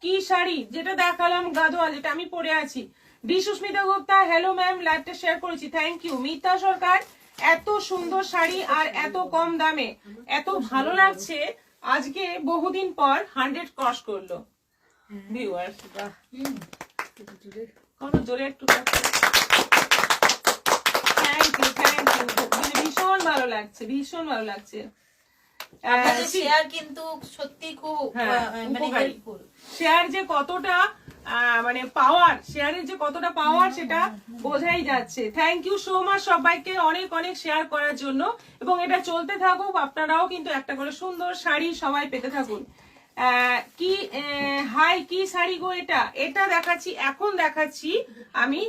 কি শাড়ি যেটা দেখালাম গাদোয়াল, যেটা আমি পরে আছি। ডি সুস্মিতা গুপ্তা হ্যালো ম্যাম, লাইভটা শেয়ার করেছি, থ্যাংক ইউ। মিতা সরকার এত সুন্দর শাড়ি আর এত কম দামে এত ভালো লাগছে, আজকে বহুদিন পর 100 ক্রস করলো ভিউয়ার। কোন জোরে একটু থ্যাংক ইউ ভীষণ ভালো লাগছে, ভীষণ ভালো লাগছে। শেয়ার কিন্তু সত্যি খুব মানে হেল্পফুল। শেয়ার যে কতটা মানে পাওয়ার, শেয়ারের যে কতটা পাওয়ার সেটা বোঝাই যাচ্ছে। থ্যাংক ইউ সো মাচ সবাইকে অনেক অনেক শেয়ার করার জন্য, এবং এটা চলতে থাকুক। আপনারাও কিন্তু একটা করে সুন্দর শাড়ি সবাই পেতে থাকুন। কি হাই কি শাড়ি গো এটা? এটা দেখাচ্ছি, এখন দেখাচ্ছি আমি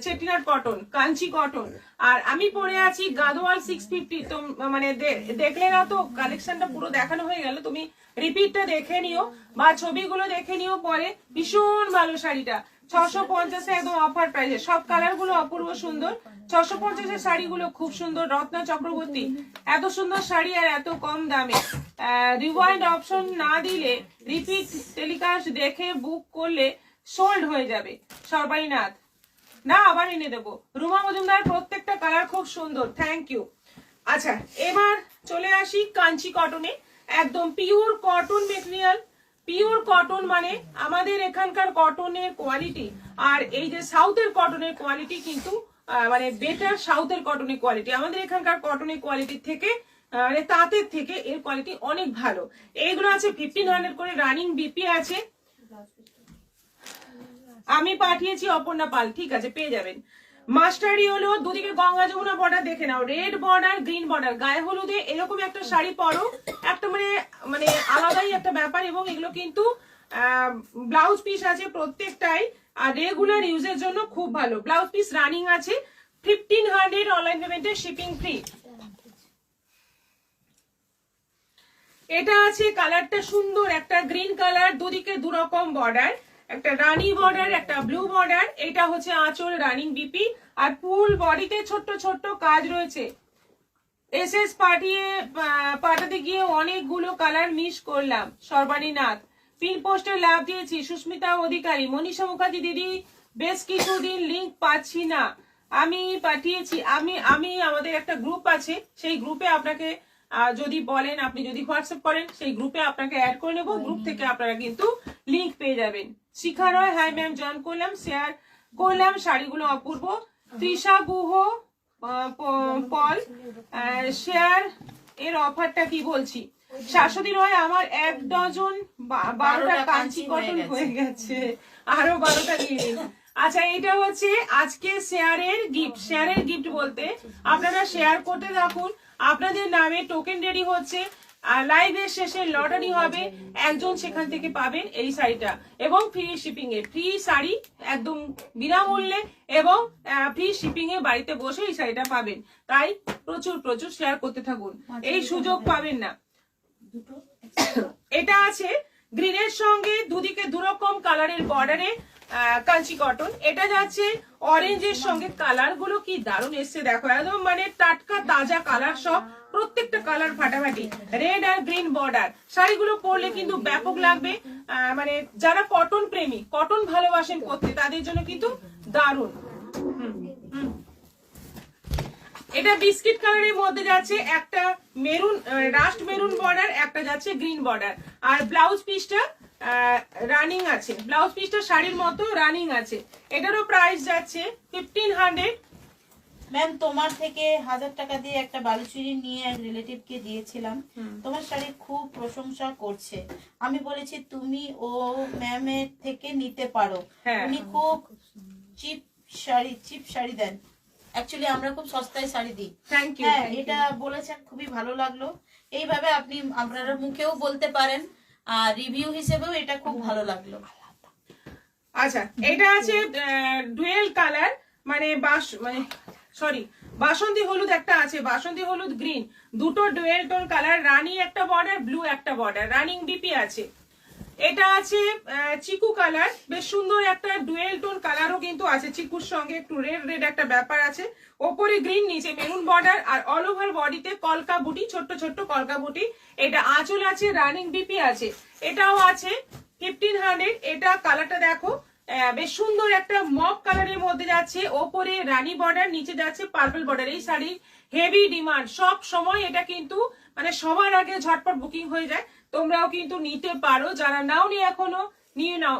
চেটিনাট কটন, কাঞ্চি কটন, আর আমি পরে আছি গাদোয়াল 650। তো মানে দেখলে না তো, কালেকশনটা পুরো দেখানো হয়ে গেল, তুমি রিপিটটা দেখে নিও বা ছবিগুলো দেখে নিও পরে। ভীষণ ভালো শাড়িটা, 650 একদম অফার প্রাইসে। সব কালার গুলো অপূর্ব সুন্দর। 650 শাড়িগুলো খুব সুন্দর। রত্না চক্রবর্তী এত সুন্দর শাড়ি আর এত কম দামে। রিওয়াইন্ড অপশন না দিলে, রিপিট টেলিকাস্ট দেখে বুক করলে সোল্ড হয়ে যাবে। সর্বাইনাথ না আবার এনে দেবো। রুমা মজুমদার প্রত্যেকটা কালার খুব সুন্দর, থ্যাংক ইউ। আচ্ছা এবার চলে আসি কাঞ্চি কটনে। একদম pure cotton material. Pure cotton মানে আমাদের এখানকার কটনের কোয়ালিটি আর এই যে সাউথের কটনের কোয়ালিটি কিন্তু মানে বেটার। সাউথের কটনের কোয়ালিটি আমাদের এখানকার কটনের কোয়ালিটির থেকে মানে তাঁতের থেকে এর কোয়ালিটি অনেক ভালো। এইগুলো আছে 1500 করে, রানিং বিপি আছে। আমি পাঠিয়েছি অপর্ণা পাল, ঠিক আছে পেয়ে যাবেন। মাস্টারি হলো দুদিকে গঙ্গা যমুনা বর্ডার, দেখে নাও, রেড বর্ডার গ্রিন বর্ডার। গায়ে হলুদে এরকম একটা শাড়ি পরো, একটা মানে মানে আলাদাই একটা ব্যাপার। এবং এগুলো কিন্তু ব্লাউজ পিস আছে প্রত্যেকটাই, আর রেগুলার ইউজের জন্য খুব ভালো। ব্লাউজ পিস রানিং আছে। 1500 অনলাইন পেমেন্টে, শিপিং ফ্রি। এটা আছে কালারটা সুন্দর, একটা গ্রিন কালার, দুদিকে দুরকম বর্ডার, একটা রানী বর্ডার, একটা ব্লু বর্ডার। এটা হচ্ছে আঁচল রানিং বিপি, আর ফুল বডিতে ছোট্ট ছোট্ট কাজ রয়েছে। এসএস পাঠাতে গিয়ে অনেকগুলো কালার মিস করলাম। সর্বানীনাথ পিন পোস্টে লাভ দিয়েছি। সুস্মিতা অধিকারী, মনীষা মুখার্জি দিদি বেশ কিছুদিন লিংক পাচ্ছি না, আমি পাঠিয়েছি। আমি আমাদের একটা গ্রুপ আছে, সেই গ্রুপে আপনাকে যদি বলেন, আপনি যদি হোয়াটসঅ্যাপ করেন, সেই গ্রুপে আপনাকে অ্যাড করে নেবো। গ্রুপ থেকে আপনারা কিন্তু লিংক পেয়ে যাবেন। শিখা রয় হাই ম্যাম, জয়েন করলাম, শেয়ার করলাম, শাড়িগুলো অপূর্ব। তৃষা গুহ পল শেয়ার এর অফারটা কি বলছি। শাশ্বতী রয় আমার 1 ডজন 12টা কাঞ্চি কটন হয়ে গেছে, আরো 12টা দিয়ে দিন। আচ্ছা এটা হচ্ছে আজকে শেয়ারের গিফট। শেয়ারের গিফট বলতে আপনারা শেয়ার করতে থাকুন, আপনাদের নামে টোকেন রেডি হচ্ছে, লাইভের শেষে লটারি হবে, একজন সেখান থেকে পাবেন এই শাড়িটা, এবং ফ্রি শিপিং এ। ফ্রি শাড়ি একদম বিনামূল্যে এবং ফ্রি শিপিং এ বাড়িতে বসে এই শাড়িটা পাবেন। তাই প্রচুর প্রচুর শেয়ার করতে থাকুন, এই সুযোগ পাবেন না। এটা আছে গ্রিনের সঙ্গে দুদিকে দুরকম কালারের বর্ডারে কাঞ্চি কটন। এটা যাচ্ছে অরেঞ্জের সঙ্গে, কালার গুলো কি দারুণ এসছে দেখো, একদম মানে টাটকা তাজা কালার, সব প্রত্যেকটা কালার ফাটাফাটি। রেড আর গ্রিন বর্ডার, শাড়িগুলো পরলে কিন্তু ব্যাপক লাগবে। মানে যারা কটন প্রেমী, কটন ভালোবাসেন করতে, তাদের জন্য কিন্তু দারুণ। এটা বিস্কিট কালারের মধ্যে যাচ্ছে, একটা মেরুন রাস্ট মেরুন বর্ডার, একটা যাচ্ছে গ্রিন বর্ডার, আর ব্লাউজ পিসটা রানিং আছে। ব্লাউজ পিসটা শাড়ির মতো রানিং আছে। এটারও প্রাইস যাচ্ছে 1500। ম্যাম তোমার থেকে 1000 টাকা দিয়ে একটা বালুচুরি নিয়ে রিলেটিভ কে দিয়েছিলাম, তোমার শাড়ি খুব প্রশংসা করছে। আমি বলেছি তুমি ও ম্যামের থেকে নিতে পারো, উনি খুব চিপ শাড়ি দেন। অ্যাকচুয়ালি আমরা খুব সস্তায় শাড়ি দিই। Thank you. হ্যাঁ এটা বলেছেন, খুবই ভালো লাগলো। এইভাবে আপনি আপনারা মুখেও বলতে পারেন, আর রিভিউ হিসেবেও এটা খুব ভালো লাগলো। আচ্ছা এটা আছে ডুয়েল কালার, মানে বাসন্তী হলুদ একটা আছে, বাসন্তী হলুদ গ্রিন, দুটো ডুয়েল টোন কালার, রানী একটা বর্ডার, ব্লু একটা বর্ডার, রানিং বিপি আছে। এটা আছে চিকু কালার, বেশ সুন্দর একটা ডুয়েল টোন কালারও কিন্তু আছে, চিকুর সঙ্গে একটু রেড রেড একটা ব্যাপার আছে, ওপরে গ্রিন, নিচে মেরুন বর্ডার, আর অল ওভার বডিতে কলকা বুটি, ছোট্ট ছোট্ট কলকা বুটি। এটা আঁচল আছে, রানিং বিপি আছে। এটাও আছে 1500। এটা কালারটা দেখো, বেশ সুন্দর একটা মক কালারের মধ্যে যাচ্ছে, ওপরে রানী বর্ডার, নিচে যাচ্ছে পার্পল বর্ডার। এই শাড়ির হেভি ডিমান্ড, সব সময় এটা কিন্তু মানে সবার আগে ঝটপট বুকিং হয়ে যায়। তোমরাও কিন্তু নিতে পারো, যারা নাওনি এখনো নিয়ে নাও।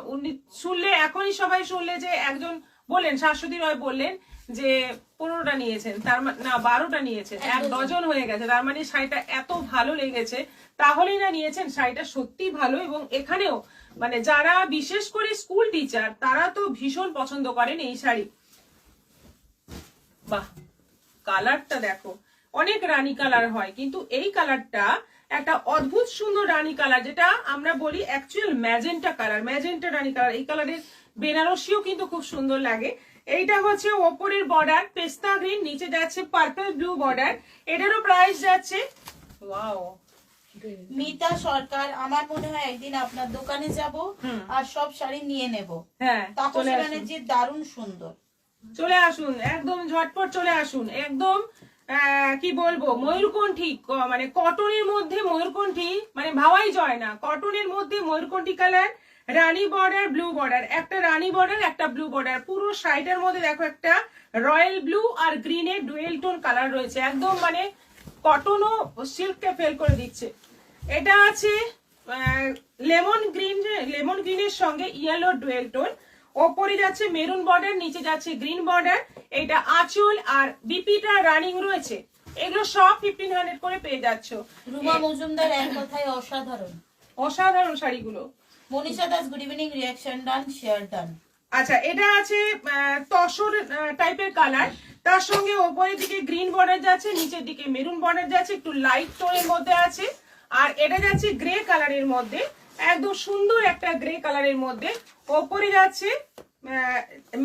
শুনলে এখনই সবাই শুনলে যে একজন বললেন, শাশ্বতী রয় বললেন যে 15টা নিয়েছেন, তার না 12টা নিয়েছেন, 1 ডজন হয়ে গেছে। তার মানে শাড়িটা এত ভালো লেগেছে, তাহলেই না নিয়েছেন। শাড়িটা সত্যি ভালো, এবং এখানেও মানে যারা বিশেষ করে স্কুল টিচার তারা তো ভীষণ পছন্দ করেন এই শাড়ি। বাহ, কালারটা দেখো, অনেক রানী কালার হয়, কিন্তু এই কালারটা একটা অদ্ভুত সুন্দর রানী কালার, যেটা আমরা বলি অ্যাকচুয়াল ম্যাজেন্টা কালার, ম্যাজেন্টা রানী কালার। এই কালারের বেনারসিও কিন্তু খুব সুন্দর লাগে। এইটা হচ্ছে ওপরের বর্ডার পেস্তা গ্রিন, নিচে যাচ্ছে পার্পল ব্লু বর্ডার। এটারও প্রাইস যাচ্ছে, ওয়াও, মিতা সরকার, আমার মনে হয় একদিন আপনার দোকানে যাব আর সব শাড়ি নিয়ে নেব। হ্যাঁ, তাপস ব্যানার্জি দারুণ সুন্দর। চলে আসুন, একদম ঝটপট চলে আসুন। একদম কি বলবো, ময়ূরকণ্ঠী, মানে কটনের মধ্যে ময়ূরকণ্ঠী, মানে ভাবাই যায় না। কটনের মধ্যে ময়ূরকণ্ঠী কালার, রানী বর্ডার, ব্লু বর্ডার, একটা রানী বর্ডার, একটা ব্লু বর্ডার। পুরো শাড়িটার মধ্যে দেখো একটা রয়্যাল ব্লু আর গ্রিনের ডুয়েল টোন কালার রয়েছে, একদম মানে কটনও সিল্ককে ফেল করে দিচ্ছে। এটা আছে লেমন গ্রিন, লেমন গ্রিনের সঙ্গে ইয়েলো ডুয়েল টোন, ওপরে যাচ্ছে মেরুন বর্ডার, নিচে যাচ্ছে গ্রিন বর্ডার। এটা আঁচল আর বিপিটা রানিং রয়েছে। এগুলো সব 1500 করে পেয়ে যাচ্ছ। রুমা মজুমদার, এক কথায় অসাধারণ, অসাধারণ শাড়িগুলো। Manisha Das, good evening, reaction done, share done. আচ্ছা, এটা আছে তসর টাইপের কালার, তার সঙ্গে ওপরের দিকে গ্রিন বর্ডার যাচ্ছে, নিচের দিকে মেরুন বর্ডার যাচ্ছে, একটু লাইট টোনের মধ্যে আছে। আর এটা যাচ্ছে গ্রে কালারের মধ্যে, একদম সুন্দর একটা গ্রে কালারের মধ্যে। ওপরে যাচ্ছে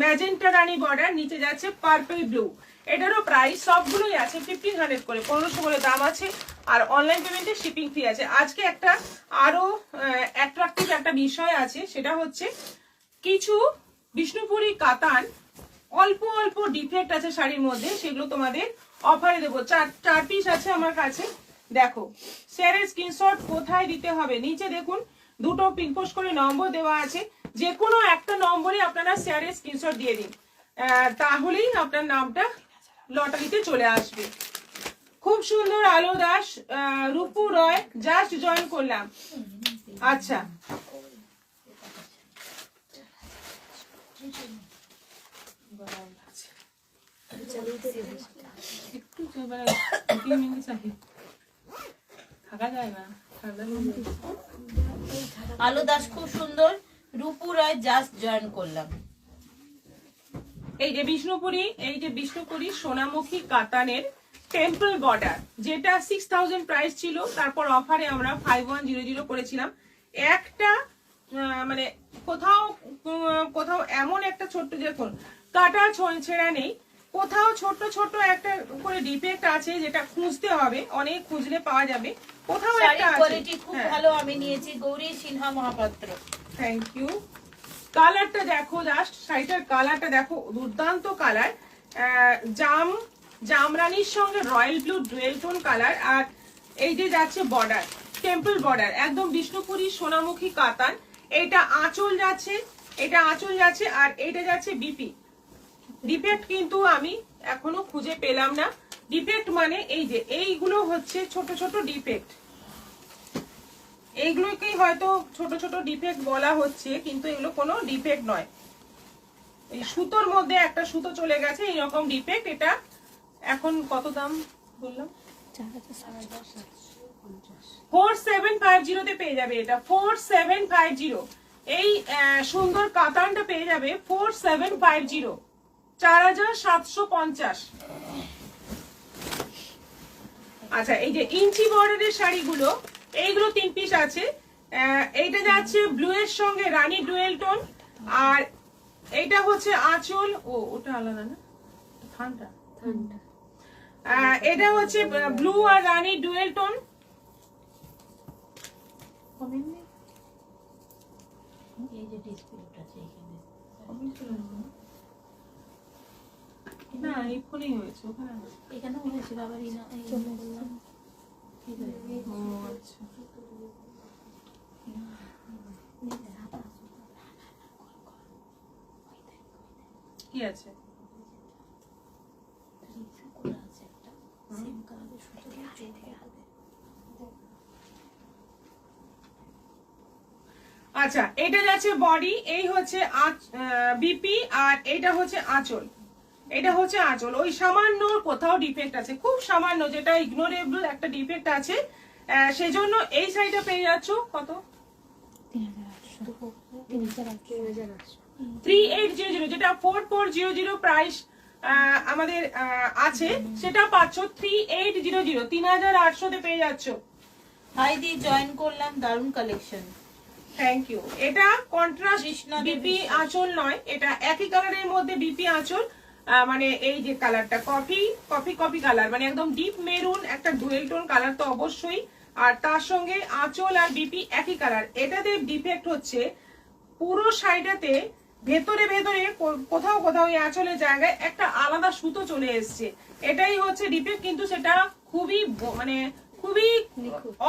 ম্যাজেন্টা রানী বর্ডার, নিচে যাচ্ছে পার্পল ব্লু। এটারও প্রাইস সবগুলোই আছে 1500 করে, 1500 করে দাম আছে। আর অনলাইন পেমেন্টে শিপিং ফ্রি আছে। আজকে একটা আরো অ্যাট্রাকটিভ একটা বিষয় আছে, সেটা হচ্ছে কিছু বিষ্ণুপুরি কাতান অল্প অল্প ডিফেক্ট আছে শাড়ির মধ্যে, সেগুলো তোমাদের অফারে দেবো। 4 পিস আছে আমার কাছে। দেখো, শেয়ারের স্ক্রিনশট কোথায় দিতে হবে, নিচে দেখুন দুটো পিনপোস্ট করে নম্বর দেওয়া আছে। যে কোনো একটা নম্বরে আপনারা শেয়ারের স্ক্রিনশট দিয়ে দিন, তাহলেই আপনার নামটা লটারিতে চলে আসবে। খুব সুন্দর, আলো দাস, রূপু রয়, জাস্ট জয়েন করলাম। আচ্ছা, একটু থাকা যায় না। আলো দাস খুব সুন্দর, রূপু রায়, জাস্ট জয়েন করলাম। এই যে বিষ্ণুপুরি সোনামুখী কাতানের টেম্পল বর্ডার, যেটা 6000 প্রাইস ছিল, তারপর অফারে আমরা 5100 করেছিলাম। একটা মানে কোথাও এমন একটা ছোট্ট, দেখুন কাটা ছেঁড়া নেই, কোথাও ছোট্ট ছোট্ট একটা করে ডিফেক্ট আছে, যেটা খুঁজতে হবে, অনেক খুঁজলে পাওয়া যাবে। কোথাও একটা আছে, কোয়ালিটি খুব ভালো, আমি নিয়েছি। Gouri Sinha Mohapatra, thank you. কালারটা দেখো, জাস্ট শাড়িটার কালারটা দেখো, দুর্দান্ত কালার, জামরানির সঙ্গে royal blue dual tone colour. আর এই যে যাচ্ছে বর্ডার, টেম্পল বর্ডার, একদম বিষ্ণুপুরি সোনামুখী কাতান। এটা আঁচল যাচ্ছে, আর এটা যাচ্ছে বিপি। ডিফেক্ট কিন্তু আমি এখনো খুঁজে পেলাম না। ডিফেক্ট মানে এই যে এইগুলো হচ্ছে ছোট ছোট ডিফেক্ট, এইগুলোকেই হয়তো ছোট ছোট ডিফেক্ট বলা হচ্ছে, কিন্তু এগুলো কোনো ডিফেক্ট নয়। এই সুতোর মধ্যে একটা সুতো চলে গেছে, এইরকম ডিফেক্ট। এটা এখন কত দাম বললাম, 4750 তে পেয়ে যাবে। এটা 4750, এই সুন্দর কাতানটা পেয়ে যাবে 4750, 4750। আচ্ছা, এই যে ইঞ্চি বর্ডারের শাড়িগুলো, এইগুলো 3 পিস আছে। এইটা যাচ্ছে ব্লু এর সঙ্গে রানী ডুয়েল টোন, আর এইটা হচ্ছে আঁচল। ওটা আলাদা না, ঠান্ডা। এটা হচ্ছে ব্লু আর রানী ডুয়েল টোন। এই যে ডিসপ্লেটা আছে এখানে না এই ফোনেই হয়েছে, ওখানে না। এখানেও হয়েছিল আবার বললাম ও আচ্ছা, কি আছে? আচ্ছা, এটা যাচ্ছে বডি, এই হচ্ছে বিপি, আর এটা হচ্ছে আঁচল। এটা হচ্ছে আঁচল। ওই সামান্য কোথাও ডিফেক্ট আছে, খুব সামান্য, যেটা ইগনোরেবল একটা ডিফেক্ট আছে, সেজন্য এই সাইডটা পেয়ে যাচ্ছ কত? 3800, যেটা 4400 প্রাইস আমাদের আছে, সেটা পাচ্ছ 3800, 3800 তে পেয়ে যাচ্ছ। হাই দি জয়েন করলাম, দারুন কালেকশন, থ্যাংক ইউ। এটা কন্ট্রাস্ট কৃষ্ণা বিপি দেবী। আঁচল নয়, এটা একই কালারের মধ্যে বিপি আঁচল, মানে এই যে কালারটা কফি কালার, মানে একদম ডিপ মেরুন, একটা ডুয়েল টোন কালার তো অবশ্যই, আর তার সঙ্গে আঁচল আর বিপি একই কালার। এটাতে ডিফেক্ট হচ্ছে পুরো সাইডেতে ভেতরে কোথাও কোথাও এই আঁচলের জায়গায় একটা আলাদা সুতো চলে এসছে, এটাই হচ্ছে ডিফেক্ট, কিন্তু সেটা খুবই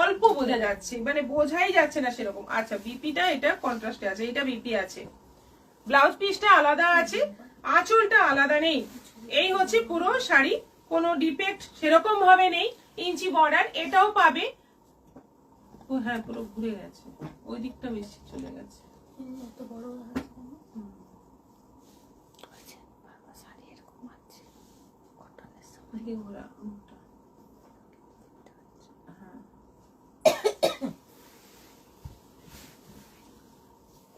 অল্প বোঝা যাচ্ছে, মানে বোঝাই যাচ্ছে না সেরকম। আচ্ছা, বিপিটা এটা কন্ট্রাস্টে আছে, এটা বিপি আছে, ব্লাউজ পিসটা আলাদা আছে, আঁচলটা আলাদা নেই। এই হচ্ছে পুরো শাড়ি, কোনো ডিফেক্ট সেরকম ভাবে নেই। ইঞ্চি বর্ডার, এটাও পাবে। ও হ্যাঁ, পুরো ঘুরে গেছে, ওই দিকটা বেশি চলে গেছে। এত বড় ঘোরা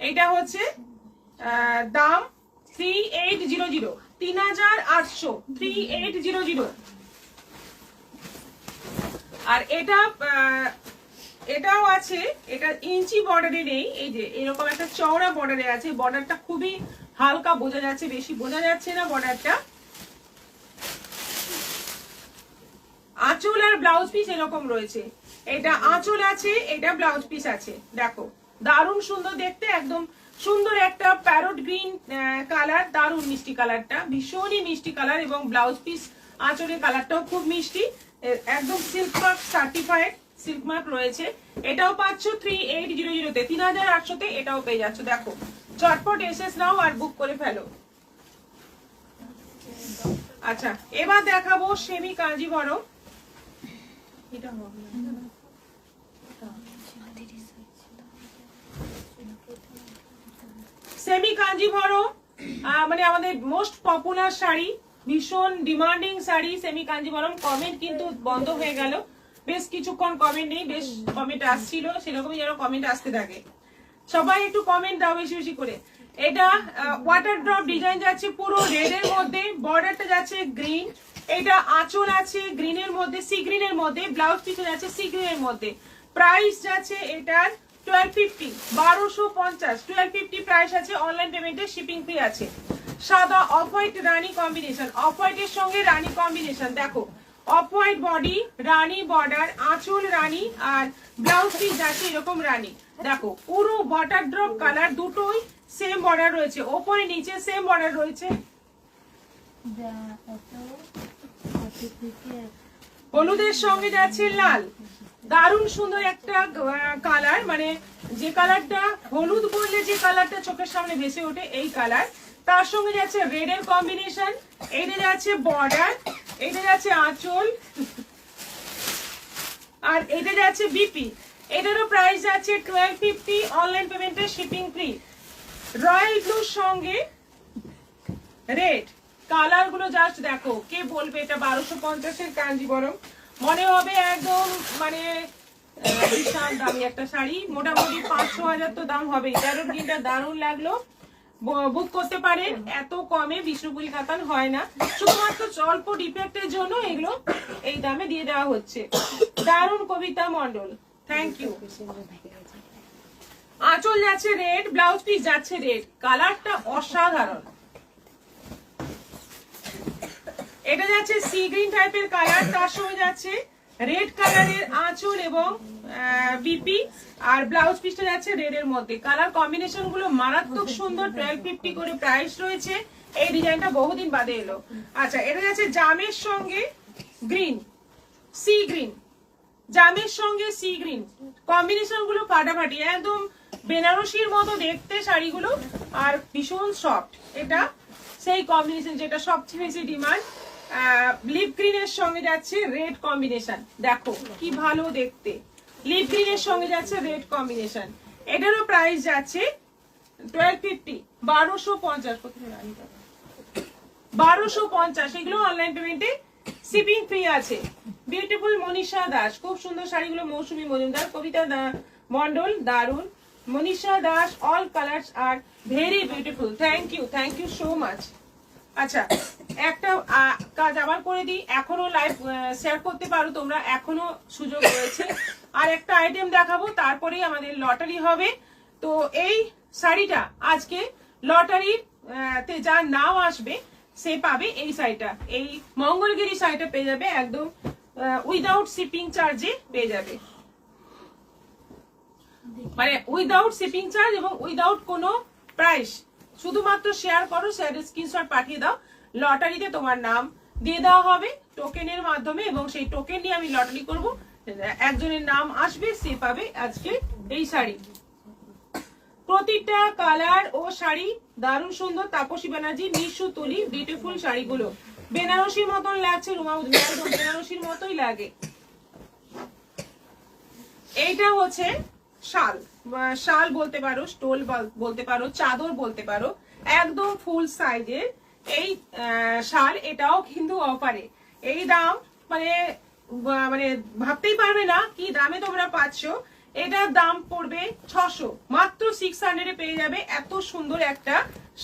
এইটা হচ্ছে দাম 3800, 3800, 3800। আর এটাও আছে, এটা ইঞ্চি বর্ডারে নেই, এই যে এরকম একটা চওড়া বর্ডারে আছে, বর্ডারটা খুবই হালকা বোঝা যাচ্ছে, বেশি বোঝা যাচ্ছে না বর্ডারটা। আঁচল আর ব্লাউজ পিস এরকম রয়েছে, এটা আঁচল আছে, এটা ব্লাউজ পিস আছে। দেখো দারুণ সুন্দর দেখতে, একদম সুন্দর একটা প্যারট গ্রিন কালার, দারুণ মিষ্টি কালারটা, ভীষণই মিষ্টি কালার, এবং ব্লাউজ পিস আঁচলের কালারটাও খুব মিষ্টি, একদম silk mark certified silk mark রয়েছে। এটাও পাচ্ছ 3800 তে, 3800 তে এটাও পেয়ে যাচ্ছ। দেখো চটপট এসএস নাও আর বুক করে ফেলো। আচ্ছা, এবার দেখাবো সেমি কাঞ্জিভরম। এটা হবে সেমি কাঞ্জিভরম, মানে আমাদের মোস্ট পপুলার শাড়ি, ভীষণ demanding sari semi Kanjivaram. Comment কিন্তু বন্ধ হয়ে গেল, বেশ কিছুক্ষণ কমেন্ট নেই, বেশ কমেন্ট আসছিল, সেরকমই যেন কমেন্ট আসতে থাকে। সবাই একটু কমেন্ট দাও বেশি বেশি করে। এটা ওয়াটার ড্রপ ডিজাইন যাচ্ছে পুরো রেড এর মধ্যে, বর্ডারটা যাচ্ছে গ্রিন, এটা আঁচল আছে গ্রিনের মধ্যে, সি গ্রিনের মধ্যে, ব্লাউজ পিস যাচ্ছে সি গ্রিনের মধ্যে। প্রাইস যাচ্ছে এটার 1250, 1250, 1250 প্রাইস আছে। অনলাইন পেমেন্টে শিপিং ফ্রি আছে। সাদা off white Rani combination, of হোয়াইটের সঙ্গে রানী কম্বিনেশন। দেখো অফ হোয়াইট বডি, রানী বর্ডার, আঁচল রানী, আর ব্লাউজ পিস যাচ্ছে এরকম রানী। দেখো পুরো ওয়াটার ড্রপ কালার, দুটোই সেম বর্ডার রয়েছে, ওপরে নিচে সেম বর্ডার রয়েছে। হলুদের সঙ্গে যাচ্ছে লাল, দারুণ সুন্দর একটা কালার, মানে যে কালারটা হলুদ বললে যে কালারটা চোখের সামনে ভেসে ওঠে এই কালার। তার সঙ্গে যাচ্ছে রেড এর কম্বিনেশন, এটা যাচ্ছে বর্ডার, এটা যাচ্ছে আঁচল, আর এটা যাচ্ছে বিপি। এটারও প্রাইস আছে 1250, অনলাইন পেমেন্টে শিপিং ফ্রি। রয়্যাল ব্লুর সঙ্গে রেড, কালার গুলো জাস্ট দেখো, কে বলবে এটা 1250 এর কাঞ্জিভরম, মনে হবে একদম মানে বিশাল দামি একটা শাড়ি, মোটামুটি 5-6 হাজার তো দাম হবে। প্যারট গ্রিনটা দারুণ লাগলো, বুক করতে পারেন, এত কমে বিষ্ণুপুরি কাতান হয় না, শুধুমাত্র অল্প ডিফেক্টের জন্য এগুলো এই দামে দিয়ে দেওয়া হচ্ছে। দারুণ কবিতা মন্ডল, থ্যাংক ইউ। আঁচল যাচ্ছে রেড, ব্লাউজ পিস যাচ্ছে রেড, কালারটা অসাধারণ। এটা যাচ্ছে সি গ্রিন টাইপের কালার, তার সঙ্গে যাচ্ছে রেড কালারের আঁচল এবং বিপি, আর ব্লাউজ পিসটা যাচ্ছে রেড এর মধ্যে। কালার কম্বিনেশন গুলো মারাত্মক সুন্দর। 1250 করে প্রাইস রয়েছে। এই ডিজাইনটা বহুদিন বাদে এলো। আচ্ছা, এটা যাচ্ছে জামের সঙ্গে গ্রিন, সি গ্রিন, জামের সঙ্গে সি গ্রিন, কম্বিনেশন গুলো ফাটাফাটি, একদম বেনারসির মতো দেখতে শাড়িগুলো, আর ভীষণ সফট। এটা সেই কম্বিনেশন যেটা সবচেয়ে বেশি ডিমান্ড। লিপ গ্রিনের সঙ্গে যাচ্ছে রেড কম্বিনেশন, দেখো কি ভালো দেখতে। লিপ গ্রিনের সঙ্গে যাচ্ছে রেড কম্বিনেশন। এটারও প্রাইস যাচ্ছে 1250, 1250। কোথায় রানী টাকা? 1250। এগুলো অনলাইন পেমেন্টে শিপিং ফ্রি আছে। বিউটিফুল মনীষা দাস, খুব সুন্দর শাড়িগুলো। মৌসুমী মজুমদার, কবিতা মন্ডল, দারুন। মনীষা দাস, অল কালার্স আর very beautiful. Thank you so much. আচ্ছা, একটা কাজ আবার করে দিই, এখনো লাইভ শেয়ার করতে পারো তোমরা, এখনো সুযোগ রয়েছে। আর একটা আইটেম দেখাবো, তারপরেই আমাদের লটারি হবে। তো এই শাড়িটা আজকে লটারির তে যার নাম আসবে সে পাবে এই শাড়িটা। এই মঙ্গলগিরি শাড়িটা পেয়ে যাবে একদম উইদাউট শিপিং চার্জে পেয়ে যাবে, মানে উইদাউট শিপিং চার্জ এবং উইদাউট কোনো প্রাইস। শুধুমাত্র শেয়ার করো, শেয়ারের স্ক্রিনশট পাঠিয়ে দাও, লটারিতে তোমার নাম দিয়ে দেওয়া হবে টোকেনের মাধ্যমে, এবং সেই টোকেন নিয়ে আমি লটারি করব। একজনের নাম আসবে, সে পাবে আজকে এই শাড়ি। প্রতিটা কালার ও শাড়ি দারুণ সুন্দর। তাপসী ব্যানার্জি, মিশু তুলি, বিউটিফুল শাড়িগুলো বেনারসির মতন লাগছে। রুমা একদম বেনারসির মতোই লাগে। এইটা হচ্ছে শাল, শাল বলতে পারো, স্টোল বলতে পারো, চাদর বলতে পারো, একদম ফুল সাইজের এই শাল। এটাও কিন্তু অফারে। এই দাম মানে মানে ভাবতেই পারবে না কি দামে তোমরা পাচ্ছ। এটার দাম পড়বে 600, মাত্র 600 এ পেয়ে যাবে এত সুন্দর একটা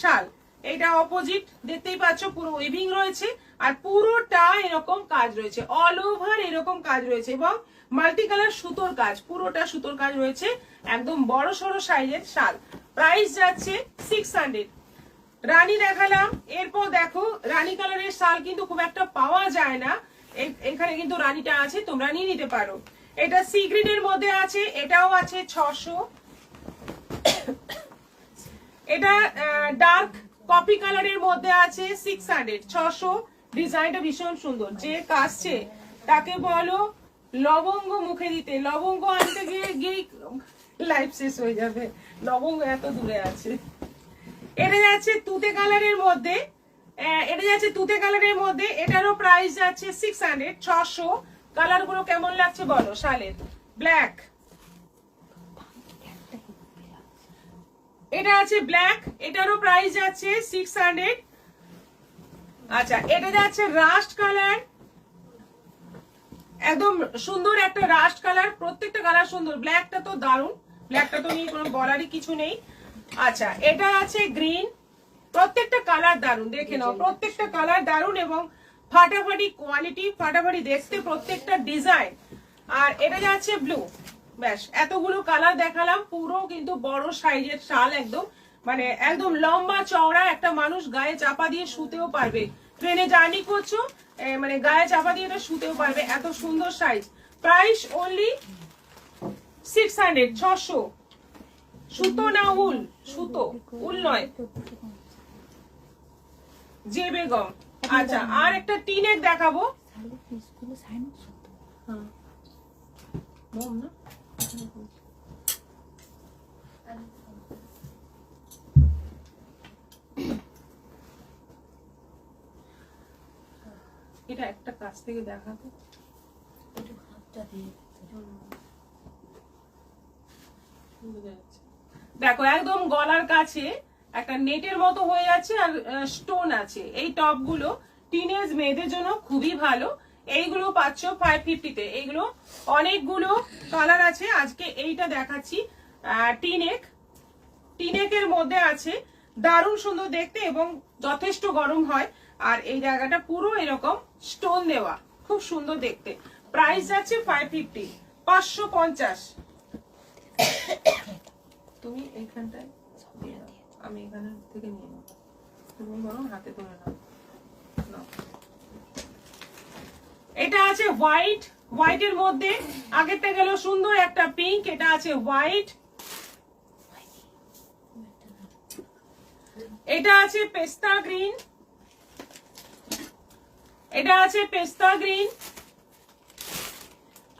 শাল। এটা অপোজিট দেখতেই পাচ্ছ, পুরো উইভিং রয়েছে আর পুরোটা এরকম কাজ রয়েছে, অল ওভার এরকম কাজ রয়েছে, এবং মাল্টি কালার সুতোর কাজ, পুরোটা সুতোর কাজ রয়েছে। একদম বড় সড়ো সাইজের শাল। প্রাইস যাচ্ছে 600। রানী দেখালাম, এরপর দেখো রানী কালারের শাল কিন্তু খুব একটা পাওয়া যায় না, এখানে কিন্তু রানীটা আছে, তোমরা নিয়ে নিতে পারো। এটা সি গ্রিনের মধ্যে আছে, এটাও আছে 600। এটা ডার্ক কফি কালারের মধ্যে আছে 600, 600। ডিজাইনটা ভীষণ সুন্দর। যে কাছে তাকে বলো লবঙ্গ মুখে দিতে, লবঙ্গ আনতে গিয়ে লাইফ শেষ হয়ে যাবে, লবঙ্গ এত দূরে আছে। এটা যাচ্ছে তুতে কালারের মধ্যে, এটারও প্রাইস যাচ্ছে 600, 600। কালার গুলো কেমন লাগছে বলো? শালের ব্ল্যাক, এটা আছে ব্ল্যাক, এটারও প্রাইস যাচ্ছে 600। আচ্ছা, এটা যাচ্ছে রাস্ট কালার, একদম সুন্দর একটা রাস্ট কালার। প্রত্যেকটা কালার সুন্দর, ব্ল্যাকটা তো দারুন, ব্ল্যাকটা তো নিয়ে কোনো বলারই কিছু নেই। আচ্ছা, এটা আছে গ্রিন, প্রত্যেকটা কালার দারুন, দেখে নাও প্রত্যেকটা কালার দারুন এবং ফাটাফাটি কোয়ালিটি, ফাটাফাটি দেখতে প্রত্যেকটা ডিজাইন। আর এটা যাচ্ছে ব্লু। ব্যাস, এতগুলো কালার দেখালাম, পুরো কিন্তু বড় সাইজের শাল, একদম মানে একদম লম্বা চওড়া, একটা মানুষ গায়ে চাপা দিয়ে শুতেও পারবে। ট্রেনে জার্নি করছো, মানে গায়ে চাপা দিয়ে এটা শুতেও পারবে, এত সুন্দর সাইজ। Price only 600, 600। সুতো না উল? সুতো, উল নয়, যে বেগম। আচ্ছা, আর একটা টিনেক দেখাবো। এটা একটা কাছ থেকে দেখাবো। দেখো একদম গলার কাছে একটা নেটের মতো হয়ে যাচ্ছে, আর স্টোন আছে। এই টপ গুলো টিনেজ মেয়েদের জন্য খুবই ভালো। এইগুলো পাচ্ছ 550 তে। এইগুলো অনেকগুলো কালার আছে, আজকে এইটা দেখাচ্ছি। টিনেকের মধ্যে আছে, দারুণ সুন্দর দেখতে এবং যথেষ্ট গরম হয়। আর এই জায়গাটা পুরো এরকম স্টোন দেওয়া, খুব সুন্দর দেখতে। প্রাইস যাচ্ছে 550, 550। তুমি এইখানটায়, আমি এখানে থেকে নিয়ে নেবো, তুমি বরং হাতে ধরে নাও। এটা আছে হোয়াইট, হোয়াইটের মধ্যে আগেরটা গেল সুন্দর একটা পিঙ্ক, এটা আছে হোয়াইট, এটা আছে পেস্তা গ্রিন, এটা আছে পেস্তা গ্রিন।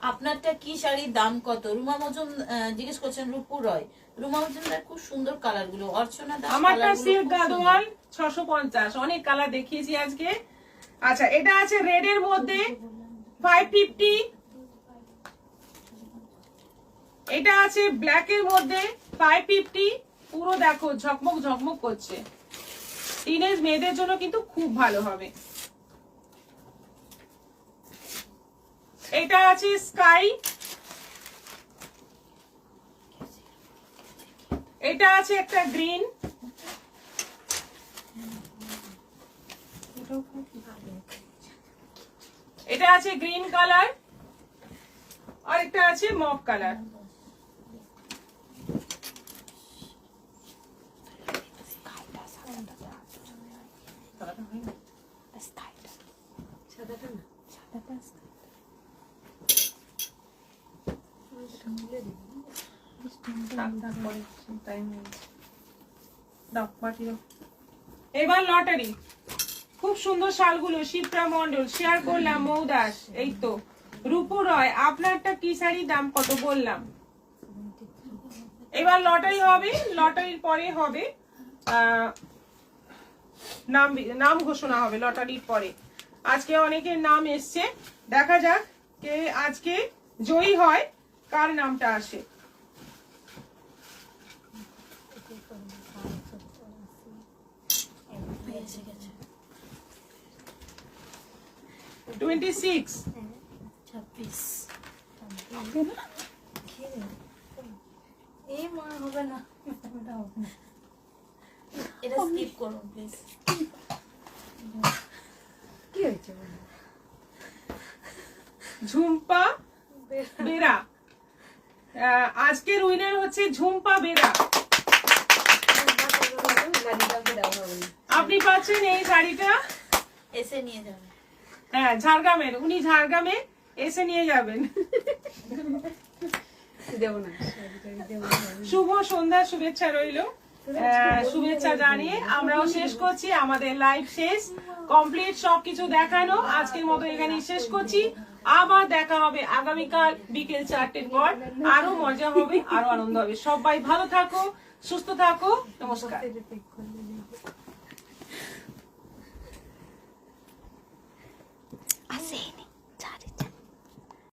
আপনারটা কি শাড়ির দাম কত? রুমা মজুম জিজ্ঞেস করছেন রূপু রয়। রুমা মজুমদার খুব সুন্দর কালার গুলো। অর্চনা দাস আমারটা সিল্ক গাদোয়াল 650, অনেক কালার দেখিয়েছি আজকে। আচ্ছা, এটা আছে রেড এর মধ্যে 550, এটা আছে ব্ল্যাক এর মধ্যে 550। পুরো দেখো ঝকমক ঝকমক করছে, টিনেজ মেয়েদের জন্য কিন্তু খুব ভালো হবে। এটা আছে স্কাই, এটা আছে একটা গ্রিন, এটা আছে গ্রিন কালার, আর একটা আছে মক কালার। এবার লটারি, খুব সুন্দর শালগুলো শিপ্রা মন্ডল শেয়ার করলাম, মৌদাস, এই তো রূপু রয়। আপনারটা কি শাড়ির দাম কত বললাম। এবার লটারি হবে, লটারির পরে হবে নাম ঘোষণা হবে লটারির পরে। আজকে অনেকের নাম এসছে, দেখা যাক কে আজকে জয়ী হয়, কার নামটা আসে। এটা স্কিপ করুন প্লিজ। কি হয়েছে? ঝুম্পা বেরা, আজকের উইনার হচ্ছে ঝুম্পা বেরা। আপনি পাচ্ছেন এই শাড়িটা, এসে নিয়ে যাবেন। হ্যাঁ ঝাড়গ্রামের, উনি ঝাড়গ্রামে এসে নিয়ে যাবেন। শুভ সন্ধ্যা শুভেচ্ছা রইলো, শুভেচ্ছা জানিয়ে আমরাও শেষ করছি আমাদের লাইভ, শেষ কমপ্লিট সবকিছু দেখানো আজকের মতো এখানেই শেষ করছি। আবার দেখা হবে আগামীকাল বিকেল 4টের পর, আরো মজা হবে, আরো আনন্দ হবে। সবাই ভালো থাকো, সুস্থ থাকো, নমস্কার।